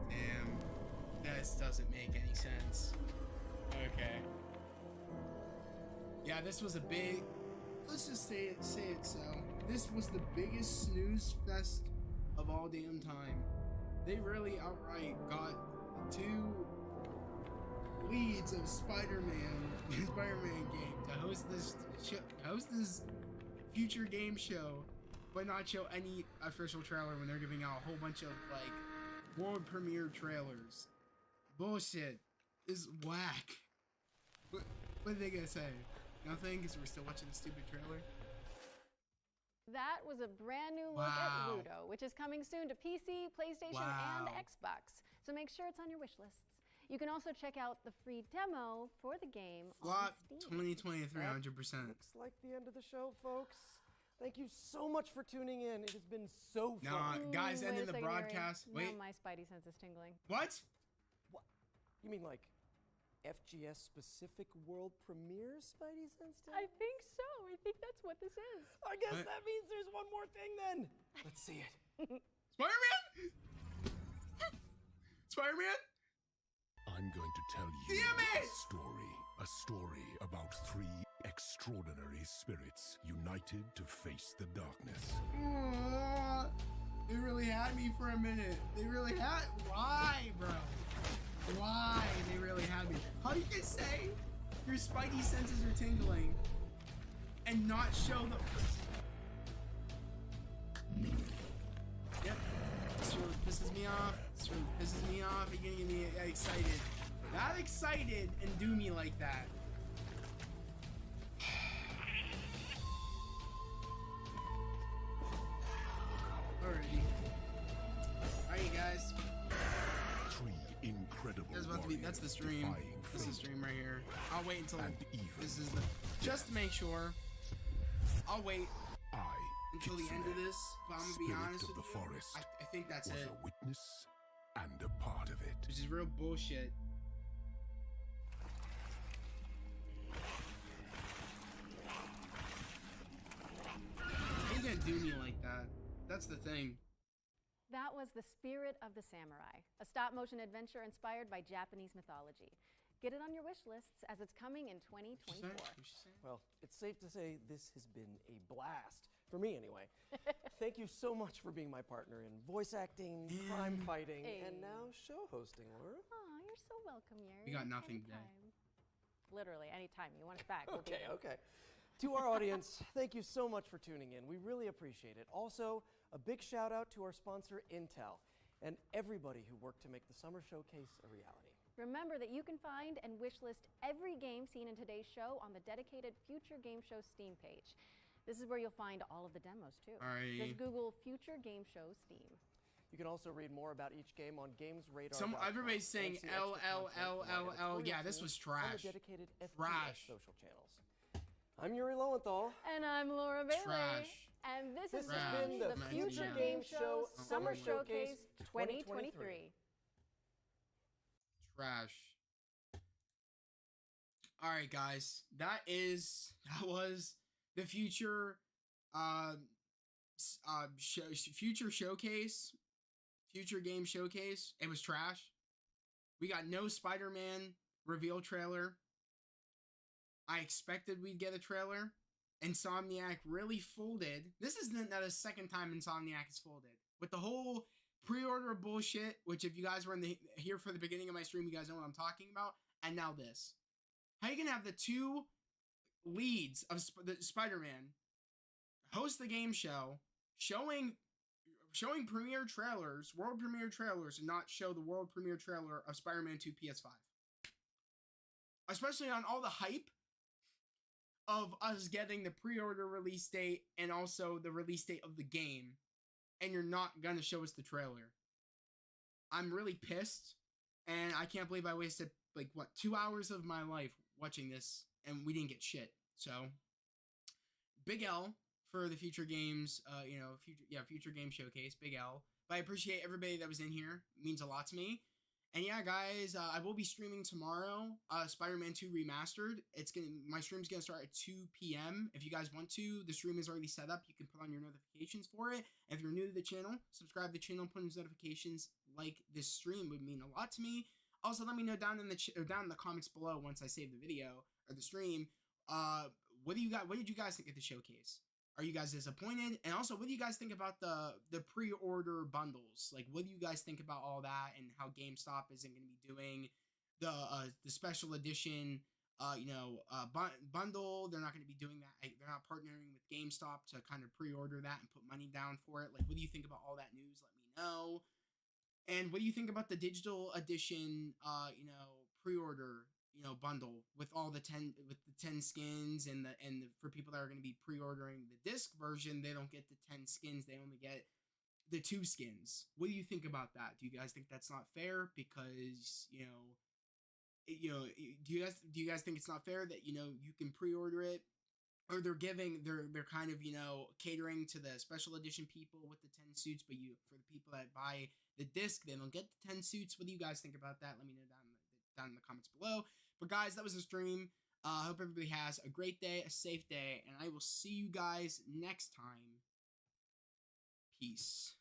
Damn, this doesn't make any sense. Okay. Yeah, this was a big. Let's just say it so. This was the biggest snooze fest of all damn time. They really outright got the two leads of Spider-Man game to host this future game show, but not show any official trailer when they're giving out a whole bunch of like world premiere trailers. Bullshit. Is whack. What are they gonna say? Nothing, because we're still watching the stupid trailer. That was a brand new look at Ludo, which is coming soon to PC, PlayStation, and Xbox. So make sure it's on your wish lists. You can also check out the free demo for the game on Steam. 2023, 100%. Looks like the end of the show, folks. Thank you so much for tuning in. It has been so fun. Nah, guys, Wait a ending the second, broadcast. Yuri. Wait. Now my spidey sense is tingling. What? What? You mean like FGS specific world premiere Spidey Sense? I think so. I think that's what this is. I guess that means there's one more thing then. Let's see it. Spider-Man? Spider-Man? I'm going to tell you a story about 3 extraordinary spirits united to face the darkness. They really had me for a minute. They really had. Why, bro? Why? They really had me. How do you can say your spidey senses are tingling and not show the. Yep. This really pisses me off. This really pisses me off. You're getting me excited. Not excited and do me like that. Alrighty. Alright, guys. 3 incredible That's the stream. This is the stream right here. I'll wait until this is the. Just to make sure. I'll wait until the end of this. But I'm gonna be honest with you. I think that's it. A witness and a part of it. Which is real bullshit. do me like that. That's the thing. That was The Spirit of the Samurai, a stop-motion adventure inspired by Japanese mythology. Get it on your wish lists as it's coming in 2024. Well, it's safe to say this has been a blast. For me, anyway. Thank you so much for being my partner in voice acting, crime fighting, and now show hosting, Laura. Aw, you're so welcome, Yuri. We got nothing today. Literally, anytime you want us back, we'll be there. Okay. To our audience, thank you so much for tuning in. We really appreciate it. Also, a big shout out to our sponsor, Intel, and everybody who worked to make the Summer Showcase a reality. Remember that you can find and wishlist every game seen in today's show on the dedicated Future Game Show Steam page. This is where you'll find all of the demos, too. Just Google Future Game Show Steam. You can also read more about each game on GamesRadar. Everybody's saying LLLLL. Yeah, this was trash. On the dedicated FPS social channels. I'm Yuri Lowenthal. And I'm Laura Bailey. Trash. And this has been the Future Game Show Summer Showcase 2023. Trash. All right, guys. That was the Future Future Showcase. Future Game Showcase. It was trash. We got no Spider-Man reveal trailer. I expected we'd get a trailer. Insomniac really folded. This isn't the second time Insomniac has folded. With the whole pre-order bullshit, which if you guys were here for the beginning of my stream, you guys know what I'm talking about. And now this. How you gonna have the two leads of Spider-Man host the game show, showing premiere trailers, world premiere trailers, and not show the world premiere trailer of Spider-Man 2 PS5? Especially on all the hype of us getting the pre-order release date and also the release date of the game, and you're not gonna show us the trailer. I'm really pissed, and I can't believe I wasted 2 hours of my life watching this, and we didn't get shit. So, big L for the Future Games, Future Game Showcase, big L. But I appreciate everybody that was in here. It means a lot to me. And yeah, guys, I will be streaming tomorrow, Spider-Man 2 Remastered. My stream's gonna start at 2 p.m. If you guys want to, the stream is already set up. You can put on your notifications for it. And if you're new to the channel, subscribe to the channel, put on notifications. Like this stream would mean a lot to me. Also, let me know down in the comments below once I save the video or the stream. What did you guys think of the showcase? Are you guys disappointed? And also, what do you guys think about the pre-order bundles? Like, what do you guys think about all that and how GameStop isn't going to be doing the special edition, bundle? They're not going to be doing that. They're not partnering with GameStop to kind of pre-order that and put money down for it. Like, what do you think about all that news? Let me know. And what do you think about the digital edition, pre-order, bundle with all the 10 skins and for people that are going to be pre-ordering the disc version, they don't get the 10 skins, they only get the 2 skins. What do you think about that? Do you guys think that's not fair? Because do you guys think it's not fair that you can pre-order it, or they're kind of catering to the special edition people with the 10 suits, but for the people that buy the disc, they don't get the 10 suits? What do you guys think about that? Let me know down in the comments below. But guys, that was the stream. I hope everybody has a great day, a safe day, and I will see you guys next time. Peace.